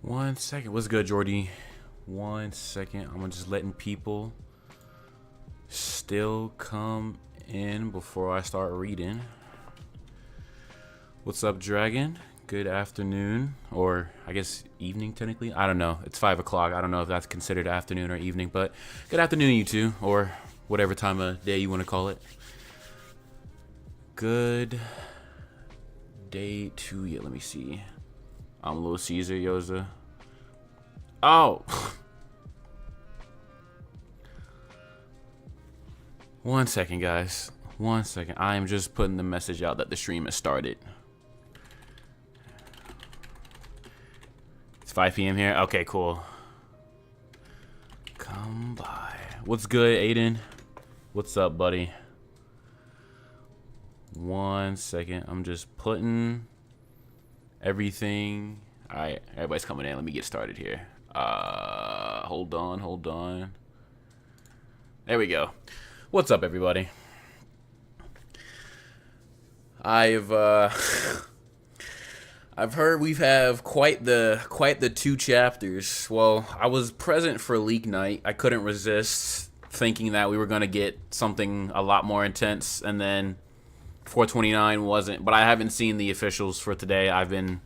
One second. What's good, Jordy? 1 second. I'm just letting people still come in before I start reading. What's up, Dragon? Good afternoon, or I guess evening technically. I don't know. It's 5 o'clock. I don't know if that's considered afternoon or evening, but good afternoon, you two, or whatever time of day you want to call it. Good day to you. Let me see. I'm Little Caesar, Yoza. Oh! 1 second, guys. 1 second. I am just putting the message out that the stream has started. It's 5 p.m. here? Okay, cool. Come by. What's good, Aiden? What's up, buddy? 1 second. I'm just putting everything. Alright, everybody's coming in. Let me get started here. Hold on. There we go. What's up, everybody? I've heard we've have quite the 2 chapters. Well, I was present for leak night. I couldn't resist thinking that we were gonna get something a lot more intense, and then 429 wasn't. But I haven't seen the officials for today. I've been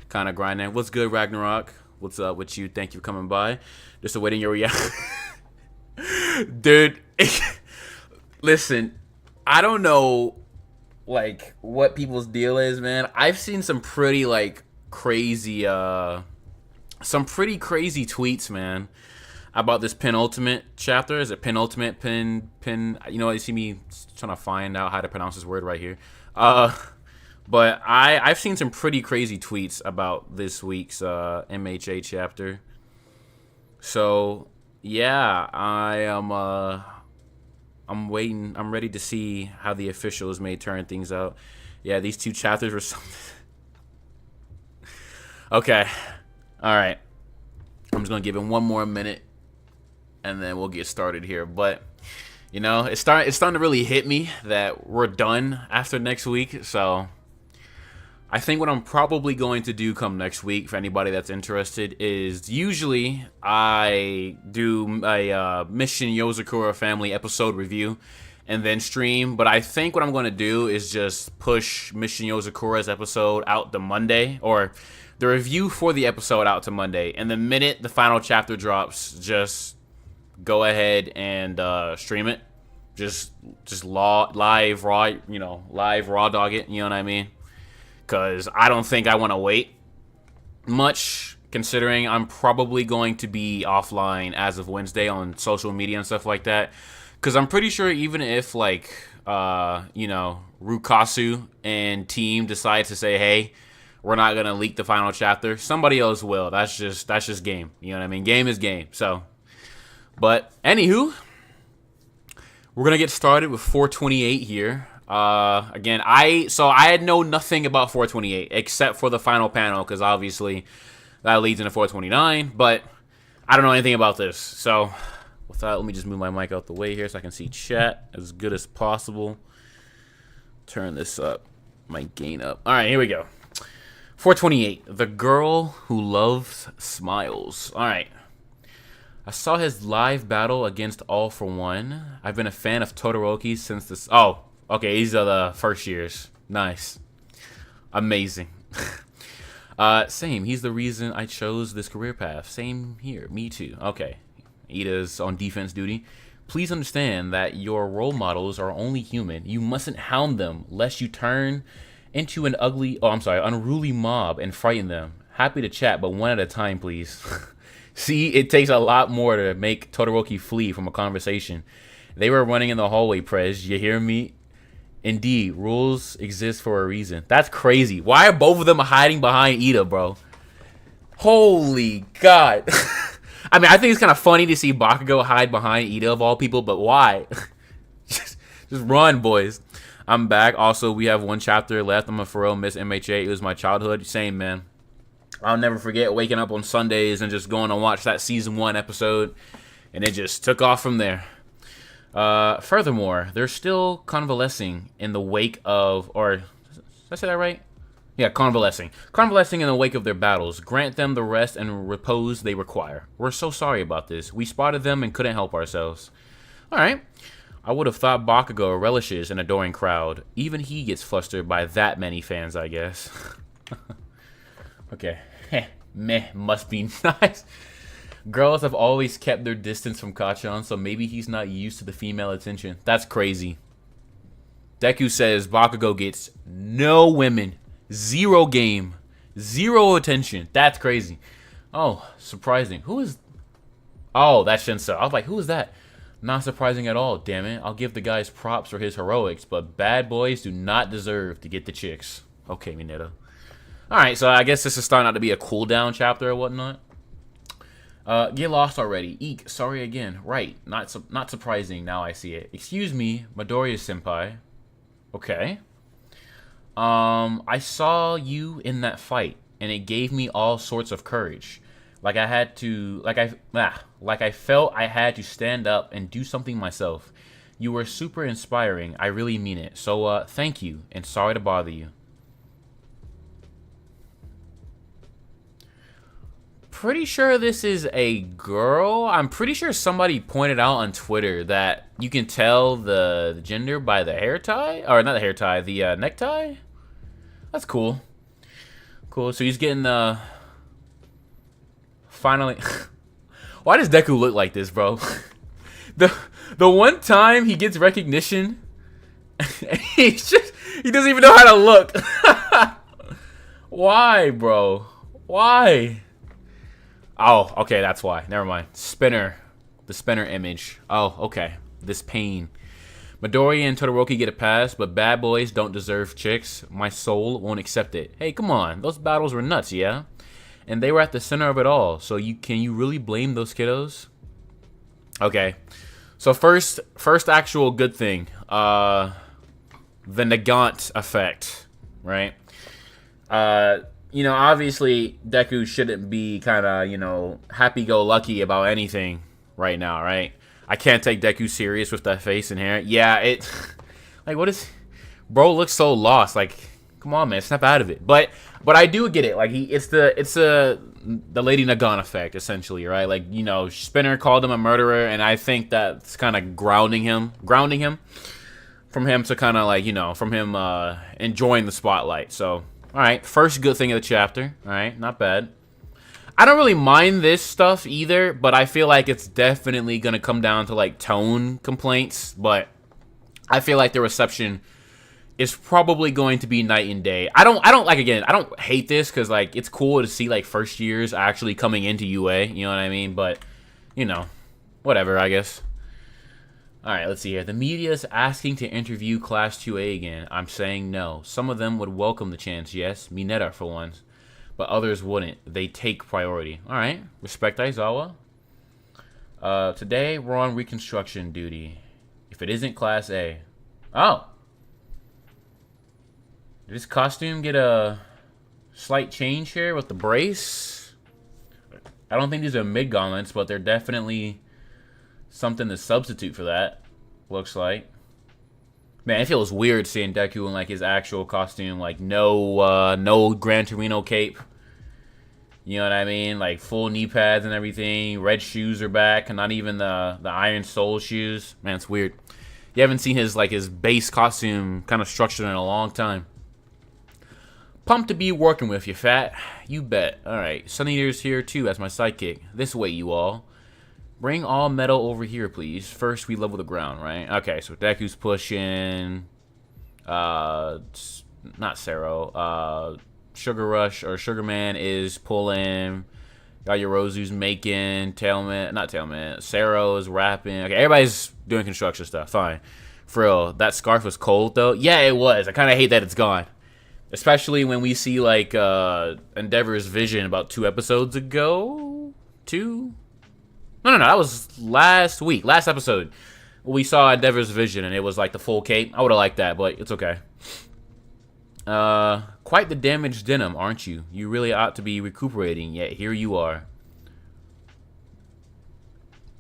kind of grinding. What's good, Ragnarok? What's up with you? Thank you for coming by. Just awaiting your reaction. Dude, listen, I don't know like what people's deal is, man. I've seen some pretty crazy tweets, man, about this penultimate chapter. Is it penultimate? Pen you know, you see me trying to find out how to pronounce this word right here. But I've seen some pretty crazy tweets about this week's MHA chapter. So yeah, I'm waiting. I'm ready to see how the officials may turn things out. Yeah, these 2 chapters were something. Okay, all right. I'm just gonna give it 1 more minute, and then we'll get started here. But you know, it's starting to really hit me that we're done after next week. So I think what I'm probably going to do come next week, for anybody that's interested, is usually I do a Mission Yozakura Family episode review and then stream. But I think what I'm going to do is just push Mission Yozakura's episode out to Monday, or the review for the episode out to Monday. And the minute the final chapter drops, just go ahead and stream it. Just live raw dog it. You know what I mean? Because I don't think I want to wait much, considering I'm probably going to be offline as of Wednesday on social media and stuff like that. Because I'm pretty sure even if, Rukasu and team decide to say, hey, we're not going to leak the final chapter, somebody else will. That's just game. You know what I mean? Game is game. So, but anywho, we're going to get started with 428 here. Again, I had known nothing about 428 except for the final panel, because obviously that leads into 429, but I don't know anything about this. So with that, let me just move my mic out the way here so I can see chat as good as possible. Turn this up, my gain up. All right, here we go. 428, the girl who loves smiles. All right. I saw his live battle against All For One. I've been a fan of Todoroki since this. Oh, okay, these are the first years. Nice. Amazing. Same. He's the reason I chose this career path. Same here. Me too. Okay. Ida's on defense duty. Please understand that your role models are only human. You mustn't hound them lest you turn into an unruly mob and frighten them. Happy to chat, but one at a time, please. See, it takes a lot more to make Todoroki flee from a conversation. They were running in the hallway, Prez. You hear me? Indeed, rules exist for a reason. That's crazy. Why are both of them hiding behind Ida, bro? Holy God. I mean, I think it's kind of funny to see Bakugo hide behind Ida of all people, but why? just run, boys. I'm back. Also, we have 1 chapter left. I'm a for real miss MHA. It was my childhood. Same, man. I'll never forget waking up on Sundays and just going to watch that season 1 episode, and it just took off from there. Furthermore, they're still convalescing in the wake of, or did I say that right? Yeah, convalescing. Convalescing in the wake of their battles. Grant them the rest and repose they require. We're so sorry about this. We spotted them and couldn't help ourselves. Alright. I would have thought Bakugo relishes an adoring crowd. Even he gets flustered by that many fans, I guess. Okay. Meh, must be nice. Girls have always kept their distance from Kachan, so maybe he's not used to the female attention. That's crazy. Deku says Bakugo gets no women. Zero game. Zero attention. That's crazy. Oh, surprising. Who is... Oh, that's Shinsa. I was like, who is that? Not surprising at all, damn it. I'll give the guys props for his heroics, but bad boys do not deserve to get the chicks. Okay, Mineta. Alright, so I guess this is starting out to be a cooldown chapter or whatnot. Get lost already. Eek, sorry again. Right, not surprising, now I see it. Excuse me, Midoriya-senpai. Okay. I saw you in that fight, and it gave me all sorts of courage. Like I felt I had to stand up and do something myself. You were super inspiring. I really mean it. So, thank you, and sorry to bother you. Pretty sure this is a girl. I'm pretty sure somebody pointed out on Twitter that you can tell the gender by the hair tie. Or not the hair tie, the necktie. That's cool. Cool, so he's getting finally... Why does Deku look like this, bro? The one time he gets recognition, he doesn't even know how to look. Why, bro? Why? Oh, okay, that's why. Never mind. Spinner. The spinner image. Oh, okay. This pain. Midoriya and Todoroki get a pass, but bad boys don't deserve chicks. My soul won't accept it. Hey, come on. Those battles were nuts, yeah? And they were at the center of it all. So can you really blame those kiddos? Okay. So first actual good thing. The Nagant effect, right? You know, obviously, Deku shouldn't be kind of, you know, happy-go-lucky about anything right now, right? I can't take Deku serious with that face and hair. Yeah, like, what is... Bro looks so lost. Like, come on, man, snap out of it. But I do get it. Like, it's the Lady Nagant effect, essentially, right? Like, you know, Spinner called him a murderer, and I think that's kind of grounding him. From him to kind of, like, you know, from him enjoying the spotlight, so... Alright, first good thing of the chapter. Alright, not bad. I don't really mind this stuff either, but I feel like it's definitely going to come down to, like, tone complaints. But I feel like the reception is probably going to be night and day. I don't hate this because, like, it's cool to see, like, first years actually coming into UA. You know what I mean? But, you know, whatever, I guess. Alright, let's see here. The media is asking to interview Class 2A again. I'm saying no. Some of them would welcome the chance, yes. Mineta, for once. But others wouldn't. They take priority. Alright. Respect Aizawa. Today, we're on reconstruction duty. If it isn't Class A. Oh! Did his costume get a slight change here with the brace? I don't think these are mid-gauntlets, but they're definitely... something to substitute for that, looks like. Man, it feels weird seeing Deku in, like, his actual costume. Like, no Gran Torino cape. You know what I mean? Like, full knee pads and everything. Red shoes are back, and not even the Iron Soul shoes. Man, it's weird. You haven't seen his base costume kind of structured in a long time. Pumped to be working with you, Fat. You bet. Alright, Sun Eater's here, too, as my sidekick. This way, you all. Bring all metal over here, please. First, we level the ground, right? Okay, so Deku's pushing. Not Sero. Sugar Rush or Sugar Man is pulling. Yorozu's making. Not Tailman. Sero is rapping. Okay, everybody's doing construction stuff. Fine. For real, that scarf was cold, though. Yeah, it was. I kind of hate that it's gone. Especially when we see, like, Endeavor's vision about 2 episodes ago. 2? No, that was last week. Last episode. We saw Endeavor's vision, and it was, like, the full cape. I would have liked that, but it's okay. Quite the damaged denim, aren't you? You really ought to be recuperating, yet here you are.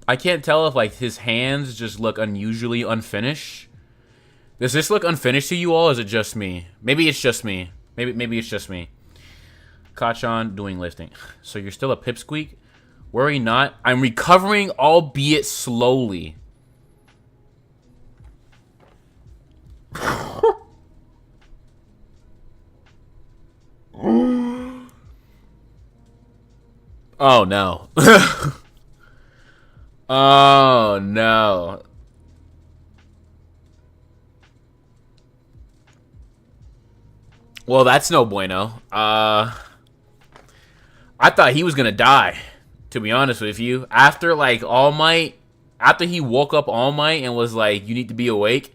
I can't tell if, like, his hands just look unusually unfinished. Does this look unfinished to you all, or is it just me? Maybe it's just me. Maybe it's just me. Kachan doing lifting. So you're still a pipsqueak? Worry not. I'm recovering, albeit slowly. Oh no. Oh no. Well, that's no bueno. I thought he was gonna die, to be honest with you. After like All Might, after he woke up All Might and was like, "You need to be awake,"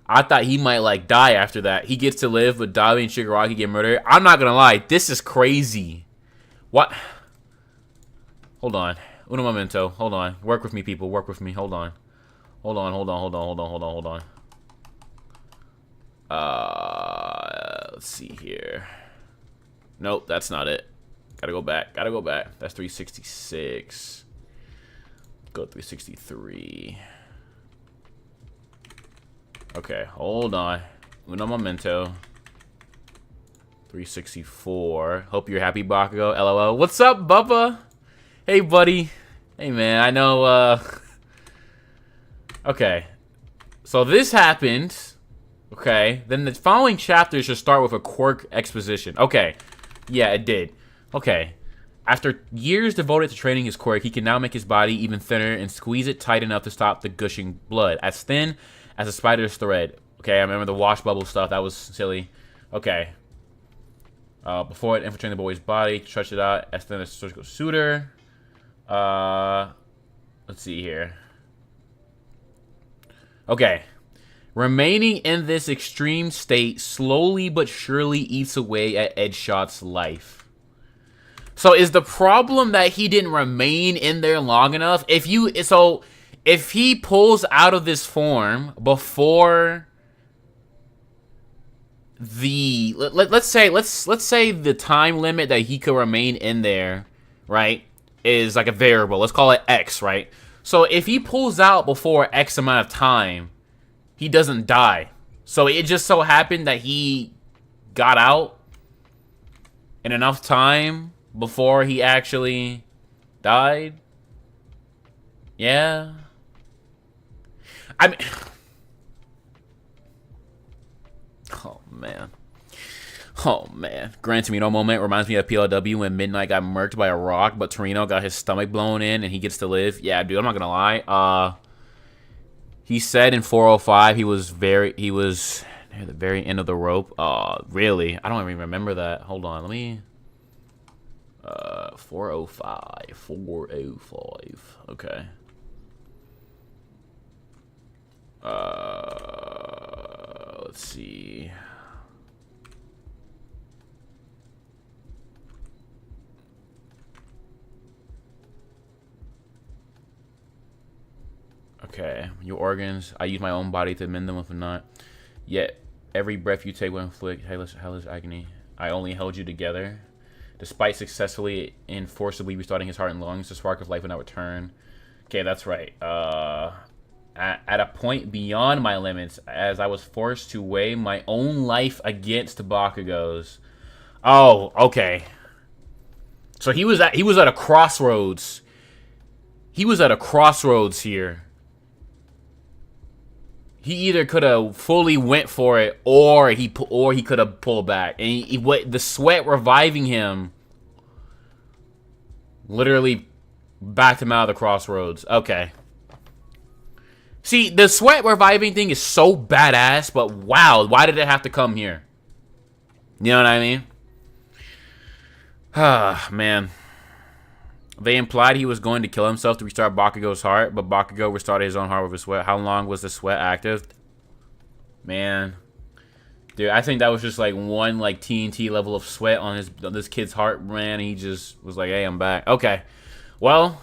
I thought he might like die after that. He gets to live, but Dabi and Shigaraki get murdered. I'm not gonna lie, this is crazy. What? Hold on. Uno momento. Hold on. Work with me, people. Work with me. Hold on. Hold on. Let's see here. Nope, that's not it. Gotta go back. That's 366. Go 363. Okay, hold on. Uno momento. 364. Hope you're happy, Bakugo. LOL. What's up, Bubba? Hey, buddy. Hey, man. I know, Okay. So this happened. Okay. Then the following chapter should start with a quirk exposition. Okay. Yeah, it did. Okay. After years devoted to training his quirk, he can now make his body even thinner and squeeze it tight enough to stop the gushing blood. As thin as a spider's thread. Okay, I remember the wash bubble stuff. That was silly. Okay. Before it infiltrating the boy's body, stretch it out as thin as a surgical suture. Let's see here. Okay. Remaining in this extreme state slowly but surely eats away at Edgeshot's life. So is the problem that he didn't remain in there long enough? If he pulls out of this form before the let's say the time limit that he could remain in there, right, is like a variable. Let's call it X, right? So if he pulls out before X amount of time, he doesn't die. So it just so happened that he got out in enough time before he actually died. Yeah. I mean, oh man. Granted, me no moment reminds me of PLW when Midnight got murked by a rock, but Torino got his stomach blown in and he gets to live. Yeah, dude, I'm not gonna lie. He said in 405 he was near the very end of the rope. Really? I don't even remember that. Hold on, let me 405. Okay. Let's see. Okay, your organs. I use my own body to mend them if not. Yet every breath you take will inflict hellish agony. I only held you together. Despite successfully and forcibly restarting his heart and lungs, the spark of life would not return. Okay, that's right. At a point beyond my limits, as I was forced to weigh my own life against Bakugo's. Oh, okay. So he was at a crossroads. He was at a crossroads here. He either could have fully went for it, or he could have pulled back. And the sweat reviving him literally backed him out of the crossroads. Okay. See, the sweat reviving thing is so badass, but wow, why did it have to come here? You know what I mean? Ah, man. They implied he was going to kill himself to restart Bakugo's heart, but Bakugo restarted his own heart with his sweat. How long was the sweat active? Man. Dude, I think that was just like one like TNT level of sweat on this kid's heart, man. He just was like, hey, I'm back. Okay. Well.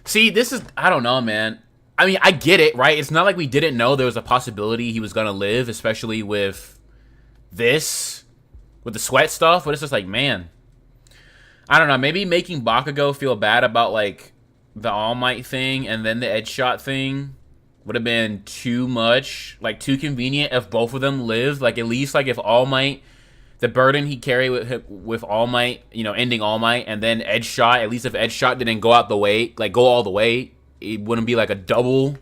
See, this is, I don't know, man. I mean, I get it, right? It's not like we didn't know there was a possibility he was going to live, especially with this, with the sweat stuff. But it's just like, man. I don't know, maybe making Bakugo feel bad about, like, the All Might thing and then the Edge Shot thing would have been too much, like too convenient if both of them lived. Like at least like if All Might, the burden he carried with All Might, you know, ending All Might, and then Edge Shot. At least if Edge Shot didn't go out the way, like go all the way, it wouldn't be like a double,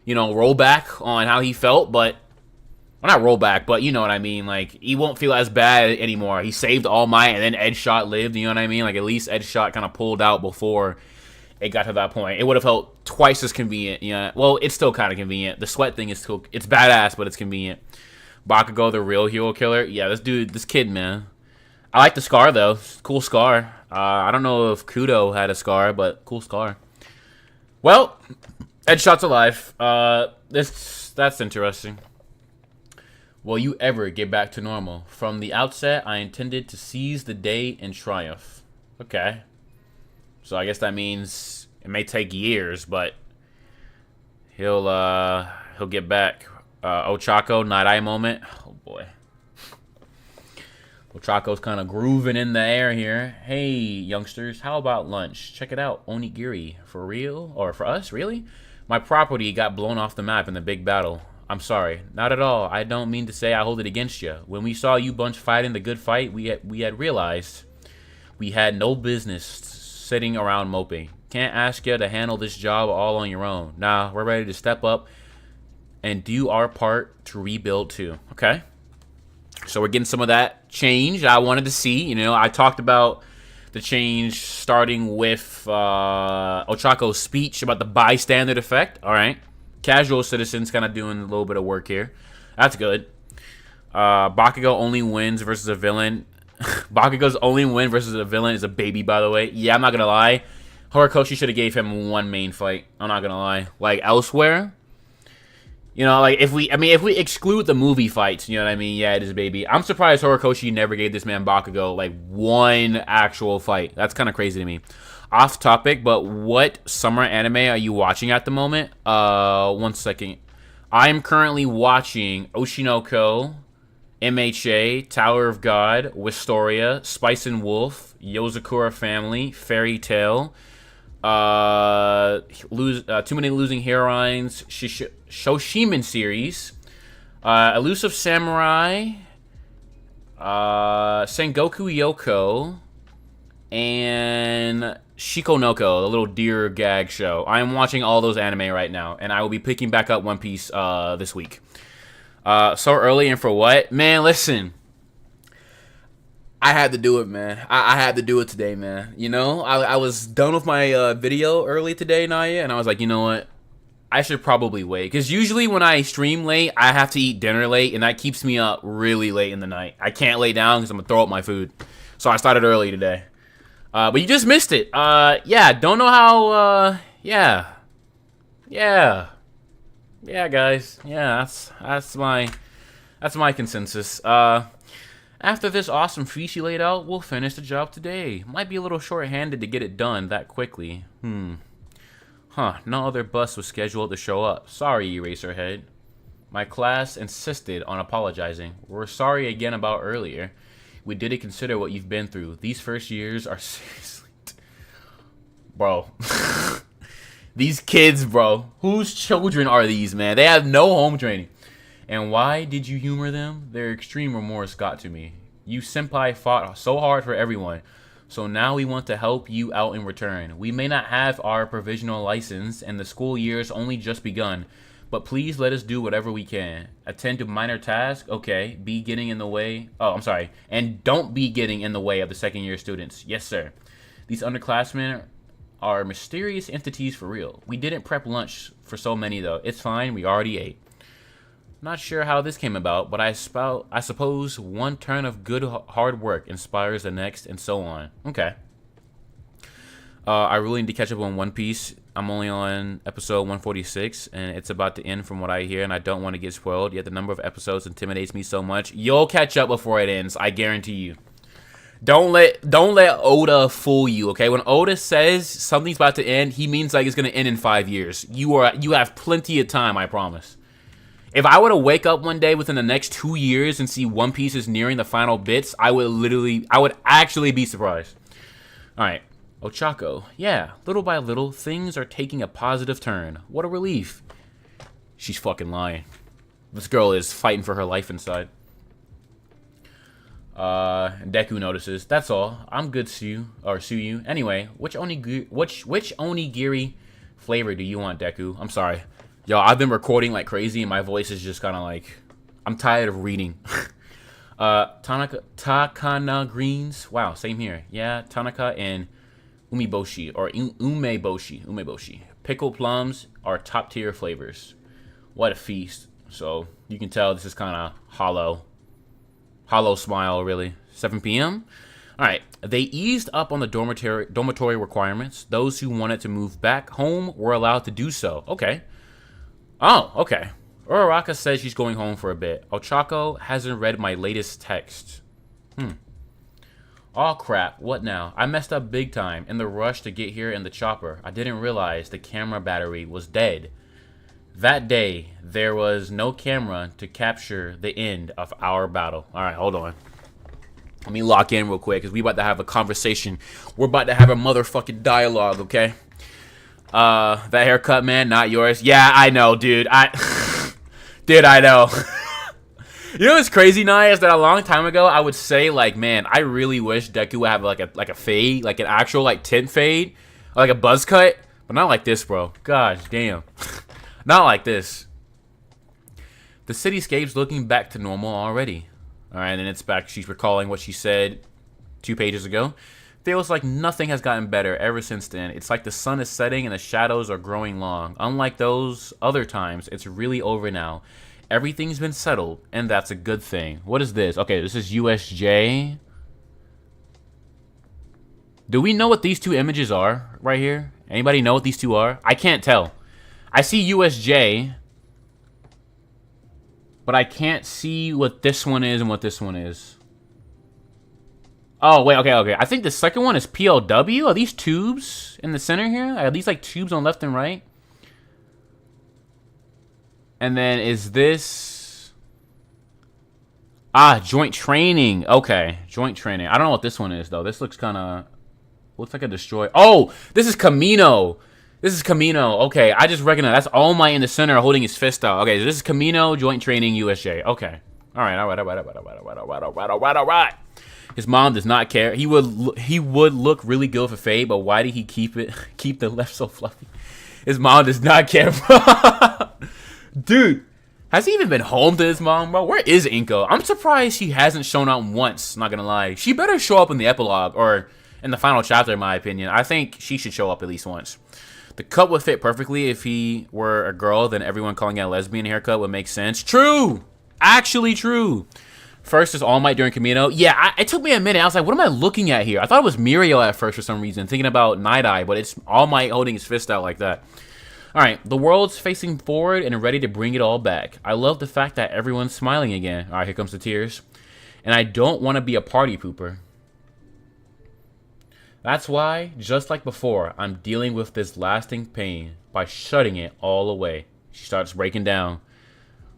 you know, rollback on how he felt. But well, not rollback, but you know what I mean. Like he won't feel as bad anymore. He saved All Might, and then Edge Shot lived. You know what I mean? Like at least Edge Shot kind of pulled out before it got to that point. It would have felt twice as convenient. Yeah, well, it's still kind of convenient. The sweat thing is still, it's badass, but it's convenient. Bakugo, the real hero killer. Yeah, this kid, man. I like the scar though. Cool scar. I don't know if Kudo had a scar, but cool scar. Well, Edge Shot's alive. That's interesting. Will you ever get back to normal? From the outset, I intended to seize the day in triumph. Okay. So I guess that means it may take years, but he'll get back. Ochaco, Night Eye moment. Oh boy. Ochaco's kind of grooving in the air here. Hey, youngsters, how about lunch? Check it out. Onigiri. For real? Or for us, really? My property got blown off the map in the big battle. I'm sorry. Not at all. I don't mean to say I hold it against you. When we saw you bunch fighting the good fight, we had realized we had no business sitting around moping. Can't ask you to handle this job all on your own. Nah, we're ready to step up and do our part to rebuild too. Okay? So we're getting some of that change I wanted to see. You know, I talked about the change starting with Ochaco's speech about the bystander effect. All right. Casual citizens kind of doing a little bit of work here. That's good. Bakugo only wins versus a villain. Bakugo's only win versus a villain is a baby, by the way. Yeah, I'm not going to lie. Horikoshi should have gave him one main fight. I'm not going to lie. Like, elsewhere, you know, like, if we exclude the movie fights, you know what I mean? Yeah, it is a baby. I'm surprised Horikoshi never gave this man Bakugo, like, one actual fight. That's kind of crazy to me. Off topic, but what summer anime are you watching at the moment? One second. I'm currently watching Oshinoko, MHA, Tower of God, Wistoria, Spice and Wolf, Yozakura Family, Fairy Tail, Too Many Losing Heroines, Shoshiman series, Elusive Samurai, Sengoku Yoko, and Shikonoko, the little deer gag show. I am watching all those anime right now, and I will be picking back up One Piece this week. So early and for what? Man, listen. I had to do it, man. I had to do it today, man. You know, I was done with my video early today, Naya, and I was like, you know what? I should probably wait. Because usually when I stream late, I have to eat dinner late, and that keeps me up really late in the night. I can't lay down because I'm going to throw up my food. So I started early today. But you just missed it. Yeah, don't know how, yeah, guys. Yeah, that's my consensus. After this awesome feast you laid out, we'll finish the job today. Might be a little short-handed to get it done that quickly. Huh, no other bus was scheduled to show up. Sorry, Eraserhead. My class insisted on apologizing. We're sorry again about earlier. We didn't consider what you've been through. These first years are seriously... Bro. These kids, bro. Whose children are these, man? They have no home training. And why did you humor them? Their extreme remorse got to me. You senpai fought so hard for everyone. So now we want to help you out in return. We may not have our provisional license and the school year's only just begun. But please let us do whatever we can. Attend to minor tasks, okay. Be getting in the way. Oh, I'm sorry. And don't be getting in the way of the second year students. Yes, sir. These underclassmen are mysterious entities for real. We didn't prep lunch for so many, though. It's fine. We already ate. Not sure how this came about, but I suppose one turn of good hard work inspires the next, and so on. Okay. I really need to catch up on One Piece. I'm only on episode 146, and it's about to end from what I hear, and I don't want to get spoiled, yet the number of episodes intimidates me so much. You'll catch up before it ends, I guarantee you. Don't let Oda fool you, okay? When Oda says something's about to end, he means like it's going to end in 5 years. You have plenty of time, I promise. If I were to wake up one day within the next 2 years and see One Piece is nearing the final bits, I would actually be surprised. All right. Ochaco. Yeah, little by little, things are taking a positive turn. What a relief. She's fucking lying. This girl is fighting for her life inside. Deku notices. That's all. I'm good, Suyu. Anyway, which onigiri flavor do you want, Deku? I'm sorry. Yo, I've been recording like crazy and my voice is just kind of like... I'm tired of reading. Takana greens. Wow, same here. Yeah, Tanaka and umeboshi or umeboshi. Pickled plums are top tier flavors. What a feast. So, you can tell this is kind of hollow. Hollow smile, really. 7 p.m. Alright, they eased up on the dormitory requirements. Those who wanted to move back home were allowed to do so. Okay. Oh, okay. Uraraka says she's going home for a bit. Ochaco hasn't read my latest text. Oh crap, what now? I messed up big time in the rush to get here in the chopper. I didn't realize the camera battery was dead. That day, there was no camera to capture the end of our battle. Alright, hold on. Let me lock in real quick, because we about to have a conversation. We're about to have a motherfucking dialogue, okay? That haircut, man, not yours. Yeah, I know, dude. Dude, I know. You know what's crazy, Naya, is that a long time ago, I would say, like, man, I really wish Deku would have, like a fade, like an actual, like, tint fade, or like a buzz cut, but not like this, bro. Gosh, damn. Not like this. The cityscape's looking back to normal already. Alright, and then it's back. She's recalling what she said 2 pages ago. Feels like nothing has gotten better ever since then. It's like the sun is setting and the shadows are growing long. Unlike those other times, it's really over now. Everything's been settled, and that's a good thing. What is this? Okay, this is USJ. Do we know what these two images are right here? Anybody know what these two are? I can't tell. I see USJ, but I can't see what this one is and what this one is. Oh, wait, okay. I think the second one is PLW. Are these tubes in the center here? Are these like tubes on left and right? And then is this... Ah, joint training. Okay, joint training. I don't know what this one is, though. This looks kind of... Looks like a destroy... Oh, this is Camino. This is Camino. Okay, I just recognize. That's All Might in the center holding his fist out. Okay, so this is Camino, joint training, USJ. Okay. All right. His mom does not care. He would look really good for Fade, but why did he keep the left so fluffy? His mom does not care. Dude, has he even been home to his mom, bro? Where is Inko? I'm surprised he hasn't shown up once, not gonna lie. She better show up in the epilogue or in the final chapter, in my opinion. I think she should show up at least once. The cut would fit perfectly if he were a girl, then everyone calling it a lesbian haircut would make sense. True! Actually true. First is All Might during Camino. Yeah, it took me a minute. I was like, what am I looking at here? I thought it was Mirio at first for some reason, thinking about Night Eye, but it's All Might holding his fist out like that. Alright, the world's facing forward and ready to bring it all back. I love the fact that everyone's smiling again. Alright, here comes the tears. And I don't want to be a party pooper. That's why, just like before, I'm dealing with this lasting pain by shutting it all away. She starts breaking down.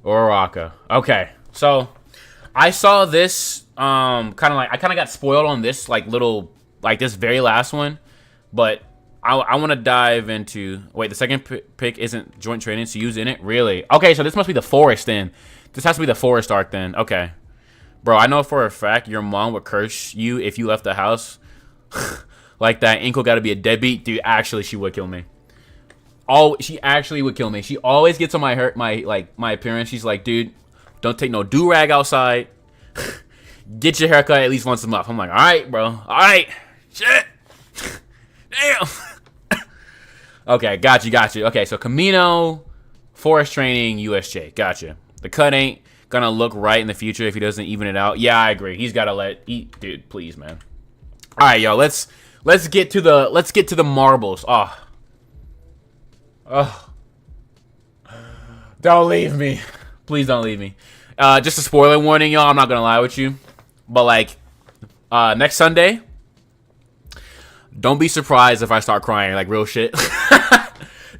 Uraraka. Okay, so I saw this I kind of got spoiled on this this very last one, but I want to dive into... Wait, the second pick isn't joint training, so use in it? Really? Okay, so this must be the forest then. This has to be the forest arc then. Okay. Bro, I know for a fact your mom would curse you if you left the house. Like that. Inko gotta be a deadbeat. Dude, actually, she would kill me. She actually would kill me. She always gets on my appearance. She's like, dude, don't take no do-rag outside. Get your haircut at least once a month. I'm like, all right, bro. All right. Shit. Damn. Okay, got you. Okay, so Camino, forest training, USJ. Gotcha. The cut ain't gonna look right in the future if he doesn't even it out. Yeah, I agree. He's gotta dude, please, man. All right, yo, let's get to the marbles. Oh. Don't leave me. Please don't leave me. Just a spoiler warning, y'all. I'm not gonna lie with you, but like next Sunday, don't be surprised if I start crying, like real shit.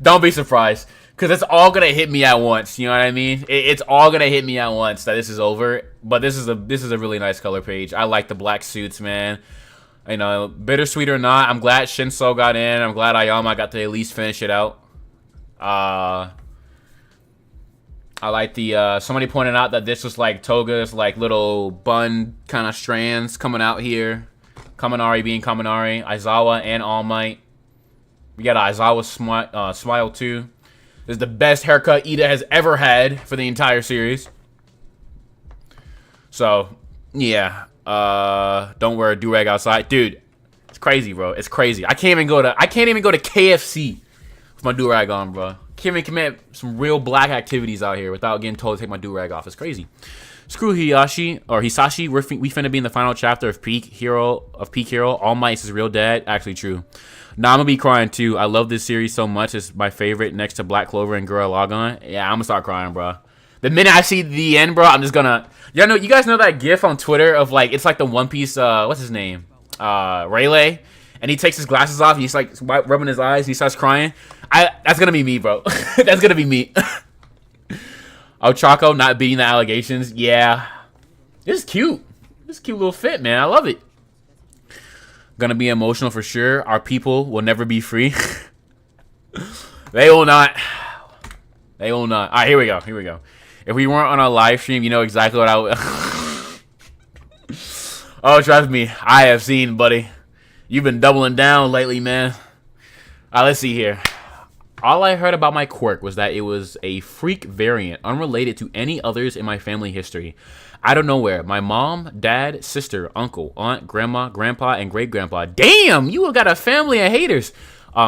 Don't be surprised, because it's all gonna hit me at once. You know what I mean? It's all gonna hit me at once that this is over. But this is a really nice color page. I like the black suits, man. You know, bittersweet or not, I'm glad Shinso got in. I'm glad Ayama got to at least finish it out. I like the, somebody pointed out that this was like Toga's like little bun kind of strands coming out here. Kaminari being Kaminari, Aizawa and All Might. We got Aizawa smile too. This is the best haircut Ida has ever had for the entire series. So, yeah. Don't wear a do-rag outside. Dude, it's crazy, bro. It's crazy. I can't even go to KFC with my do-rag on, bro. Can't even commit some real black activities out here without getting told to take my do-rag off. It's crazy. Screw Hisashi. We finna be in the final chapter of Peak Hero. All Might is his real dad. Actually true. Nah, I'm gonna be crying too. I love this series so much. It's my favorite next to Black Clover and Gurren Lagann. Yeah, I'm gonna start crying, bro. The minute I see the end, bro, I'm just gonna... You guys know that gif on Twitter of, like, it's like the One Piece, what's his name? Rayleigh. And he takes his glasses off, and he's, like, rubbing his eyes, and he starts crying. That's gonna be me, bro. That's gonna be me. Ochaco not beating the allegations. Yeah. This is cute. This is a cute little fit, man. I love it. Gonna be emotional for sure. Our people will never be free. They will not. They will not. All right, here we go. Here we go. If we weren't on a live stream, you know exactly what I would... Oh, trust me. I have seen, buddy. You've been doubling down lately, man. All right, let's see here. All I heard about my quirk was that it was a freak variant, unrelated to any others in my family history. Out of nowhere, my mom, dad, sister, uncle, aunt, grandma, grandpa, and great-grandpa. Damn, you got a family of haters.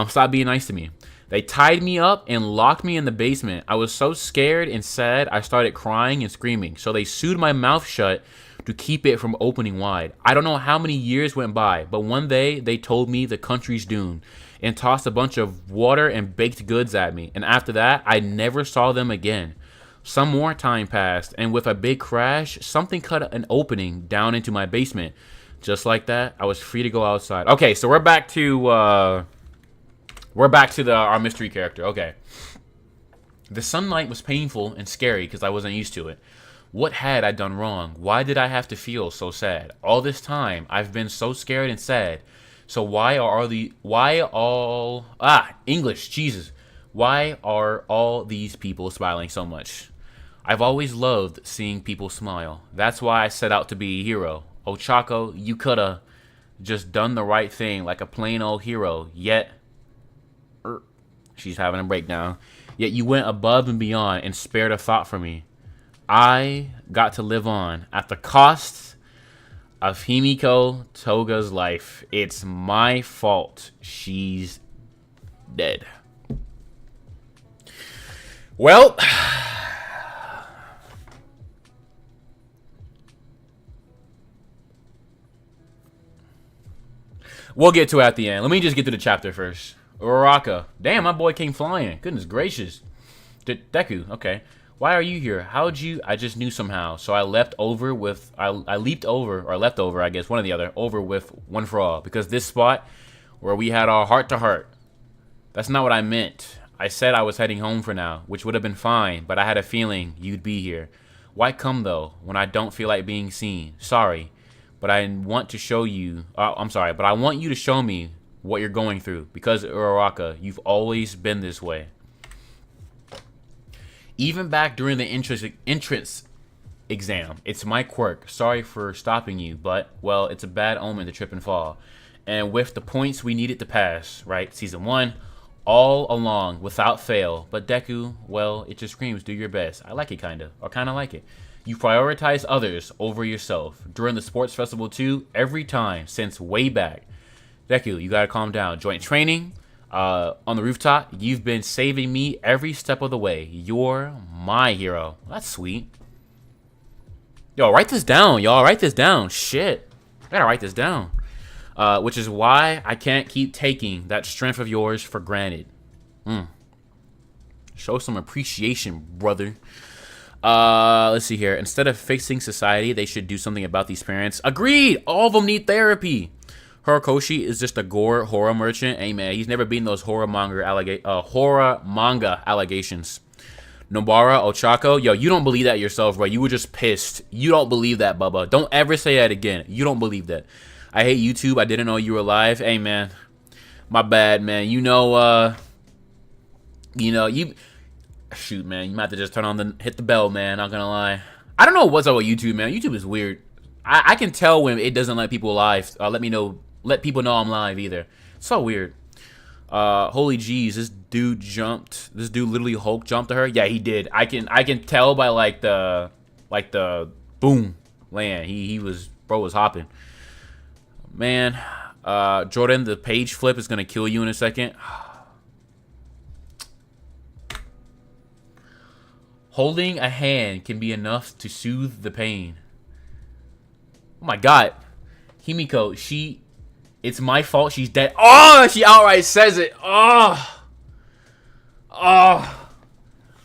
Stop being nice to me. They tied me up and locked me in the basement. I was so scared and sad, I started crying and screaming. So they sewed my mouth shut to keep it from opening wide. I don't know how many years went by, but one day they told me the country's doomed and tossed a bunch of water and baked goods at me. And after that, I never saw them again. Some more time passed, and with a big crash, something cut an opening down into my basement. Just like that, I was free to go outside. Okay, so we're back to our mystery character. Okay. The sunlight was painful and scary because I wasn't used to it. What had I done wrong? Why did I have to feel so sad? All this time, I've been so scared and sad. So why are all these people smiling so much? I've always loved seeing people smile. That's why I set out to be a hero. Ochaco, you coulda just done the right thing like a plain old hero. Yet, she's having a breakdown. Yet you went above and beyond and spared a thought for me. I got to live on at the cost of Himiko Toga's life. It's my fault she's dead. Well, we'll get to it at the end. Let me just get to the chapter first. Uraraka. Damn, my boy came flying. Goodness gracious. Deku, okay. Why are you here? How'd you... I just knew somehow. So I leapt over, I guess, one or the other, over with One for All. Because this spot where we had our heart-to-heart. That's not what I meant. I said I was heading home for now, which would have been fine, but I had a feeling you'd be here. Why come, though, when I don't feel like being seen? Sorry, but I want to show you... but I want you to show me what you're going through. Because, Uraraka, you've always been this way. Even back during the entrance exam, it's my quirk. Sorry for stopping you, but, well, it's a bad omen to trip and fall. And with the points we needed to pass, right? Season 1, all along, without fail. But Deku, well, it just screams, do your best. I like it, kind of like it. You prioritize others over yourself. During the sports festival, too, every time, since way back. Deku, you gotta calm down. Joint training. On the rooftop, you've been saving me every step of the way. You're my hero. That's sweet. Yo, write this down, y'all. Write this down. Shit. I gotta write this down. Which is why I can't keep taking that strength of yours for granted. Show some appreciation, brother. Let's see here. Instead of fixing society, they should do something about these parents. Agreed. All of them need therapy. Horikoshi is just a gore horror merchant. Hey, man, he's never beaten those horror manga allegations. Nobara, Ochaco, yo, you don't believe that yourself, bro. You were just pissed. You don't believe that, Bubba. Don't ever say that again. You don't believe that. I hate YouTube. I didn't know you were alive. Hey, man, my bad, man. Shoot, man, you might have to just hit the bell, man. Not gonna lie. I don't know what's up with YouTube, man. YouTube is weird. I can tell when it doesn't let people live. Let people know I'm live either. It's so weird. Holy jeez, this dude literally Hulk jumped to her. Yeah, he did. I can tell by like the boom land. Bro was hopping. Man, Jordan, the page flip is gonna kill you in a second. Holding a hand can be enough to soothe the pain. Oh my god. Himiko, it's my fault she's dead. Oh, she outright says it. Oh. Oh.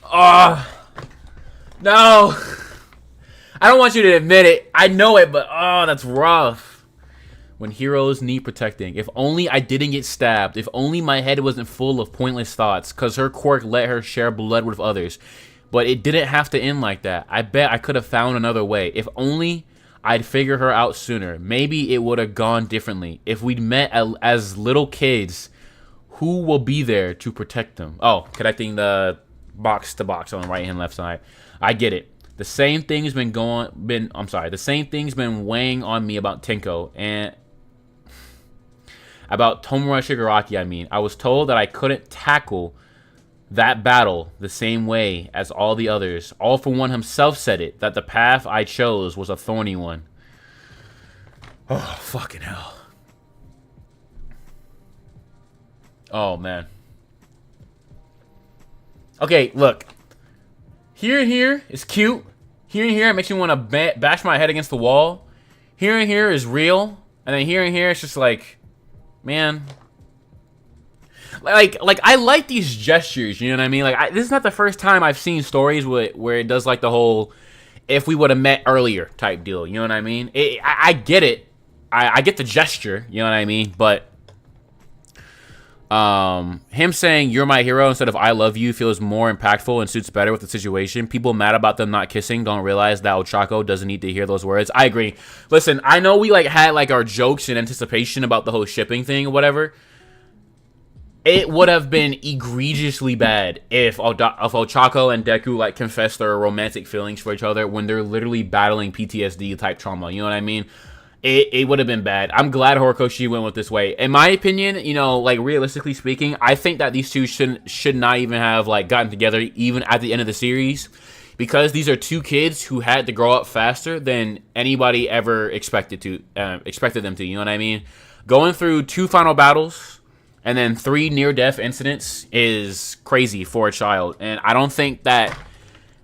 Oh. No. I don't want you to admit it. I know it, but oh, that's rough. When heroes need protecting. If only I didn't get stabbed. If only my head wasn't full of pointless thoughts. Because her quirk let her share blood with others. But it didn't have to end like that. I bet I could have found another way. If only I'd figure her out sooner. Maybe it would have gone differently. If we'd met as little kids, who will be there to protect them? Oh, connecting the box to box on the right hand left side. I get it. The same thing's been weighing on me about Tenko and about Tomura Shigaraki, I mean. I was told that I couldn't tackle that battle the same way as all the others. All for One himself said it, that the path I chose was a thorny one. Oh, fucking hell. Oh, man. Okay, look. Here and here is cute. Here and here it makes me want to bash my head against the wall. Here and here is real. And then here and here it's just like, man... Like I like these gestures, you know what I mean? Like, this is not the first time I've seen stories where it does like the whole if we would have met earlier type deal, you know what I mean? I get it. I get the gesture, you know what I mean? But him saying you're my hero instead of I love you feels more impactful and suits better with the situation. People mad about them not kissing don't realize that Ochaco doesn't need to hear those words. I agree. Listen, I know we like had like our jokes in anticipation about the whole shipping thing or whatever. It would have been egregiously bad if Ochaco and Deku like confessed their romantic feelings for each other when they're literally battling PTSD type trauma. You know what I mean? It would have been bad. I'm glad Horikoshi went with this way. In my opinion, you know, like realistically speaking, I think that these two should not even have like gotten together even at the end of the series, because these are two kids who had to grow up faster than anybody ever expected them to. You know what I mean? Going through 2 final battles and then 3 near-death incidents is crazy for a child. And I don't think that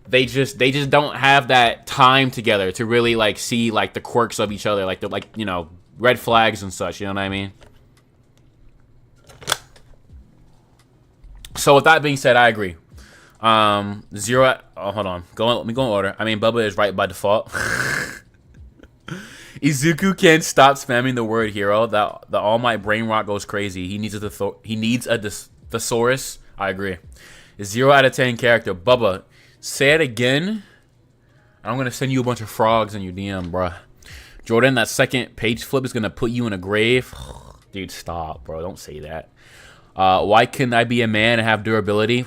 they just don't have that time together to really like see like the quirks of each other, like the you know, red flags and such, you know what I mean? So with that being said, I agree. Hold on. Let me go in order. I mean, Bubba is right by default. Izuku can't stop spamming the word hero. The All Might brain rot goes crazy. He needs a thesaurus. I agree. 0 out of 10 character. Bubba, say it again. I'm gonna send you a bunch of frogs in your DM, bruh. Jordan, that second page flip is gonna put you in a grave. Dude, stop, bro. Don't say that. Why couldn't I be a man and have durability?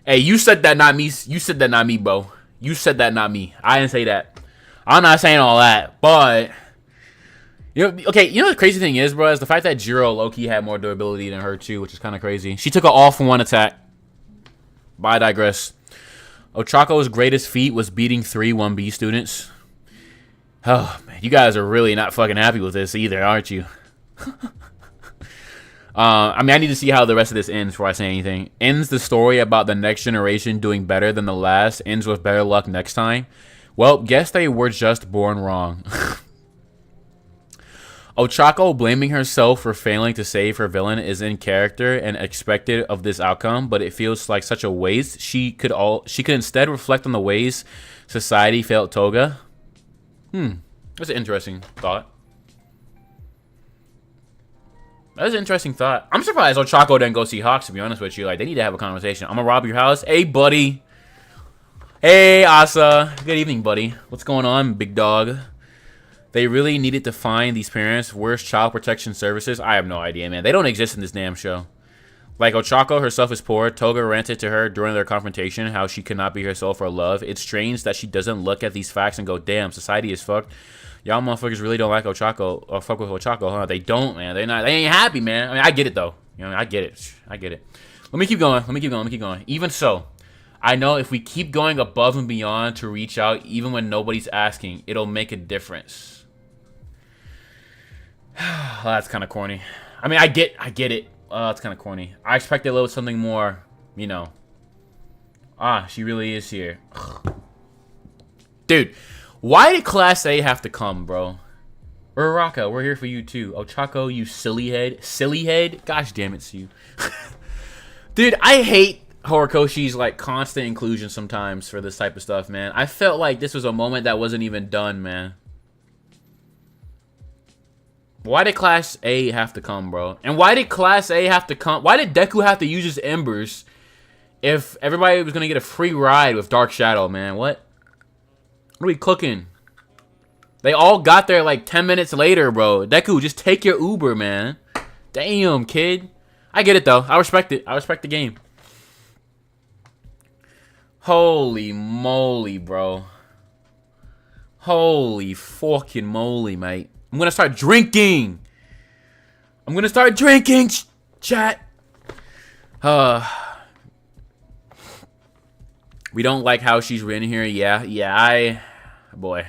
Hey, you said that, not me. You said that, not me, bro. You said that, not me. I didn't say that. I'm not saying all that, but you know, okay. You know the crazy thing is, bro, is the fact that Jiro low-key had more durability than her too, which is kind of crazy. She took an all-for-one attack. But I digress. Ochaco's greatest feat was beating 3 1B students. Oh man, you guys are really not fucking happy with this either, aren't you? I mean, I need to see how the rest of this ends before I say anything. Ends the story about the next generation doing better than the last. Ends with better luck next time. Well, guess they were just born wrong. Ochaco blaming herself for failing to save her villain is in character and expected of this outcome, but it feels like such a waste. She could instead reflect on the ways society failed Toga. That's an interesting thought. That's an interesting thought. I'm surprised Ochaco didn't go see Hawks, to be honest with you. Like, they need to have a conversation. I'm gonna rob your house. Hey, buddy. Hey, Asa. Good evening, buddy. What's going on, big dog? They really needed to find these parents. Where's child protection services? I have no idea, man. They don't exist in this damn show. Like Ochaco herself is poor. Toga ranted to her during their confrontation how she could not be herself or love. It's strange that she doesn't look at these facts and go, damn, society is fucked. Y'all motherfuckers really don't like Ochaco or fuck with Ochaco, huh? They don't, man. They ain't happy, man. I mean, I get it though. You know, I get it. I get it. Let me keep going. Even so, I know if we keep going above and beyond to reach out, even when nobody's asking, it'll make a difference. Well, that's kind of corny. I mean, I get it. It's kind of corny. I expected a little something more, you know. She really is here. Dude, why did Class A have to come, bro? Uraraka, we're here for you too. Ochaco, you silly head. Silly head? Gosh damn it, Sue. Dude, I hate Horikoshi's like constant inclusion sometimes for this type of stuff, man. I felt like this was a moment that wasn't even done, man. Why did Class A have to come, bro? And why did Class A have to come? Why did Deku have to use his embers if everybody was going to get a free ride with Dark Shadow, man? What are we cooking? They all got there like 10 minutes later, bro. Deku, just take your Uber, man. Damn, kid. I get it, though. I respect it. I respect the game. Holy moly, bro. Holy fucking moly, mate. I'm gonna start drinking. Chat. We don't like how she's written here. Yeah, boy.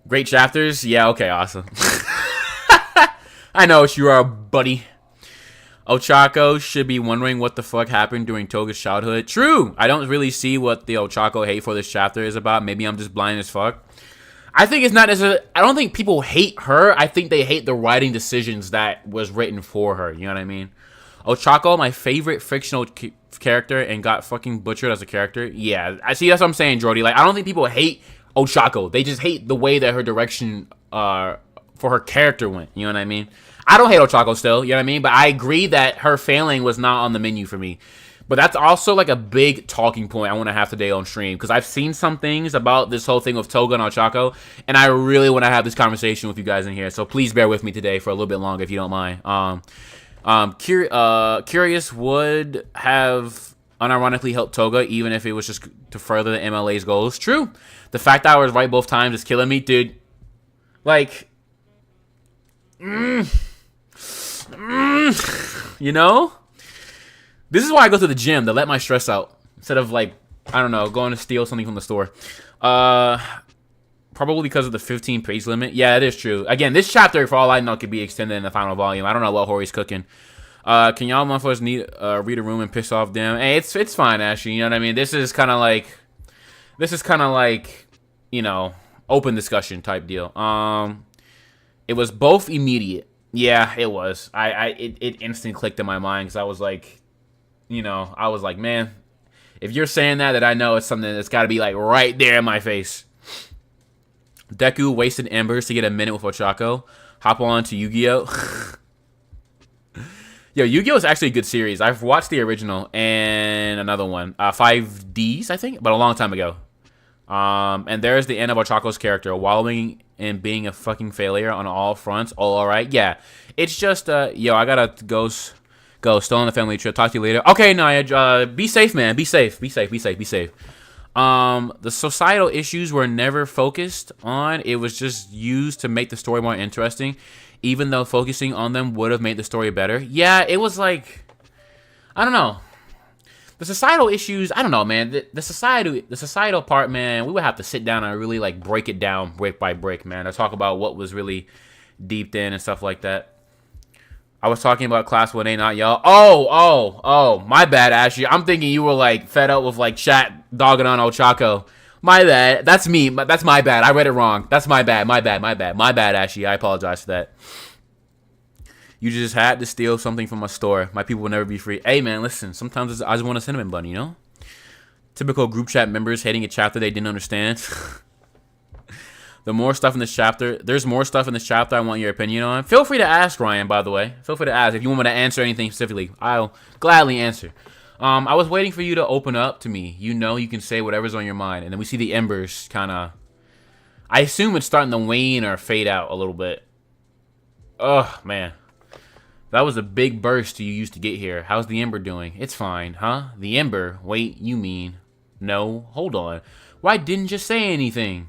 Great chapters. Yeah, okay, awesome. I know what you are, buddy. Ochaco should be wondering what the fuck happened during Toga's childhood. True. I don't really see what the Ochaco hate for this chapter is about. Maybe I'm just blind as fuck. I think it's not necessarily... I don't think people hate her. I think they hate the writing decisions that was written for her. You know what I mean? Ochaco, my favorite fictional character, and got fucking butchered as a character. Yeah, I see. That's what I'm saying, Jordy. Like, I don't think people hate Ochaco. They just hate the way that her direction for her character went. You know what I mean? I don't hate Ochaco still. You know what I mean? But I agree that her failing was not on the menu for me. But that's also like a big talking point I want to have today on stream. Because I've seen some things about this whole thing with Toga and Ochaco. And I really want to have this conversation with you guys in here. So please bear with me today for a little bit longer if you don't mind. Curious would have unironically helped Toga even if it was just to further the MLA's goals. True. The fact that I was right both times is killing me. Dude. Like. You know? This is why I go to the gym, to let my stress out. Instead of, like, I don't know, going to steal something from the store. Probably because of the 15-page limit. Yeah, it is true. Again, this chapter, for all I know, could be extended in the final volume. I don't know what Hori's cooking. Can y'all motherfuckers read a room and piss off them? Hey, it's fine, Ashley. You know what I mean? This is kind of like, you know, open discussion type deal. It was both immediate. Yeah, it was. It instantly clicked in my mind because I was like, you know, I was like, man, if you're saying that I know it's something that's got to be like right there in my face. Deku wasted embers to get a minute with Ochaco. Hop on to Yu-Gi-Oh. Yo, Yu-Gi-Oh is actually a good series. I've watched the original and another one, 5Ds, I think, but a long time ago. And there's the end of Ochaco's character, wallowing in being a fucking failure on all fronts. All right, yeah. It's just, yo, I gotta go. Still on the family trip. Talk to you later. Okay, Naya, be safe, man. Be safe. The societal issues were never focused on. It was just used to make the story more interesting, even though focusing on them would have made the story better. Yeah, it was like, I don't know. The societal issues, I don't know, man. The societal part, man, we would have to sit down and really like break it down brick by brick, man. To talk about what was really deep in and stuff like that. I was talking about Class 1A, not y'all. Oh, my bad, Ashley. I'm thinking you were like fed up with like chat dogging on Ochaco. My bad. That's me. That's my bad. I read it wrong. That's my bad. My bad, Ashley. I apologize for that. You just had to steal something from a store. My people will never be free. Hey, man, listen. Sometimes I just want a cinnamon bun, you know? Typical group chat members hating a chapter they didn't understand. There's more stuff in this chapter I want your opinion on. Feel free to ask, Ryan, by the way. Feel free to ask. If you want me to answer anything specifically, I'll gladly answer. I was waiting for you to open up to me. You know you can say whatever's on your mind. And then we see the embers kind of... I assume it's starting to wane or fade out a little bit. Ugh, man. That was a big burst you used to get here. How's the Ember doing? It's fine, huh? The Ember? Wait, you mean... No, hold on. Why didn't you say anything?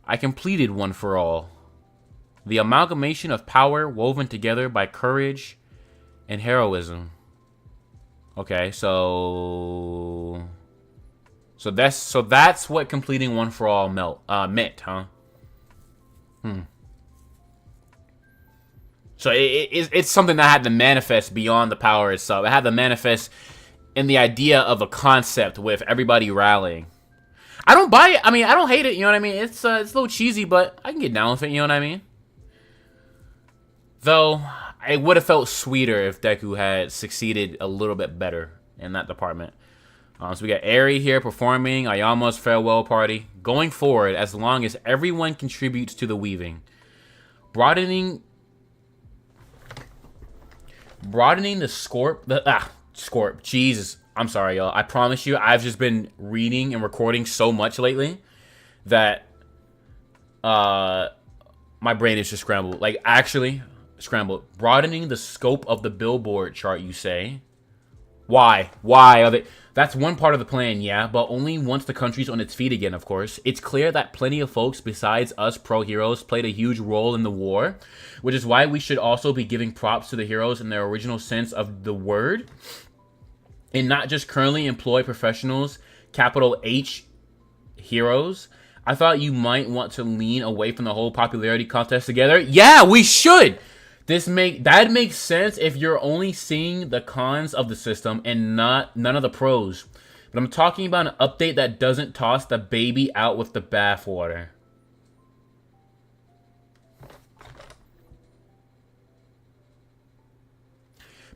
I completed One for All. The amalgamation of power woven together by courage and heroism. Okay, so that's what completing One for All meant, huh? So it's something that had to manifest beyond the power itself. It had to manifest in the idea of a concept with everybody rallying. I don't buy it. I mean, I don't hate it. You know what I mean? It's a little cheesy, but I can get down with it. You know what I mean? Though, it would have felt sweeter if Deku had succeeded a little bit better in that department. So we got Eri here performing Ayama's farewell party. Going forward, as long as everyone contributes to the weaving. Broadening the Scorp. Jesus. I'm sorry, y'all. I promise you, I've just been reading and recording so much lately that my brain is just scrambled. Like, actually scrambled. Broadening the scope of the billboard chart, you say? Why? Why are they... That's one part of the plan, yeah, but only once the country's on its feet again, of course. It's clear that plenty of folks besides us pro-heroes played a huge role in the war, which is why we should also be giving props to the heroes in their original sense of the word, and not just currently employed professionals, capital H, heroes. I thought you might want to lean away from the whole popularity contest together. Yeah, we should! That makes sense if you're only seeing the cons of the system and none of the pros. But I'm talking about an update that doesn't toss the baby out with the bathwater.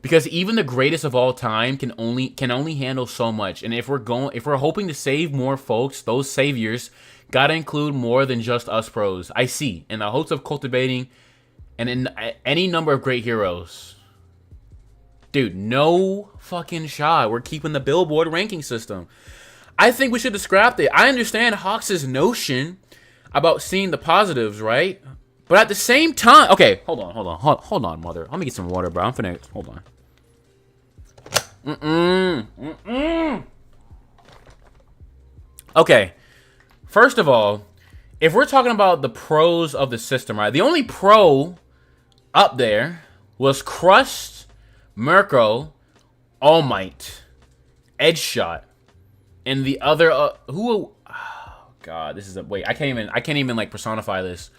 Because even the greatest of all time can only handle so much. And if we're hoping to save more folks, those saviors gotta include more than just us pros. I see. In the hopes of cultivating and in any number of great heroes. Dude, no fucking shot. We're keeping the billboard ranking system. I think we should have scrapped it. I understand Hawks' notion about seeing the positives, right? But at the same time... Okay, hold on, mother. Let me get some water, bro. I'm finna... Hold on. Okay. First of all, if we're talking about the pros of the system, right? The only pro... up there was Crust, Mirko, All Might, Edgeshot, and the other oh god, this is a wait. I can't even like personify this.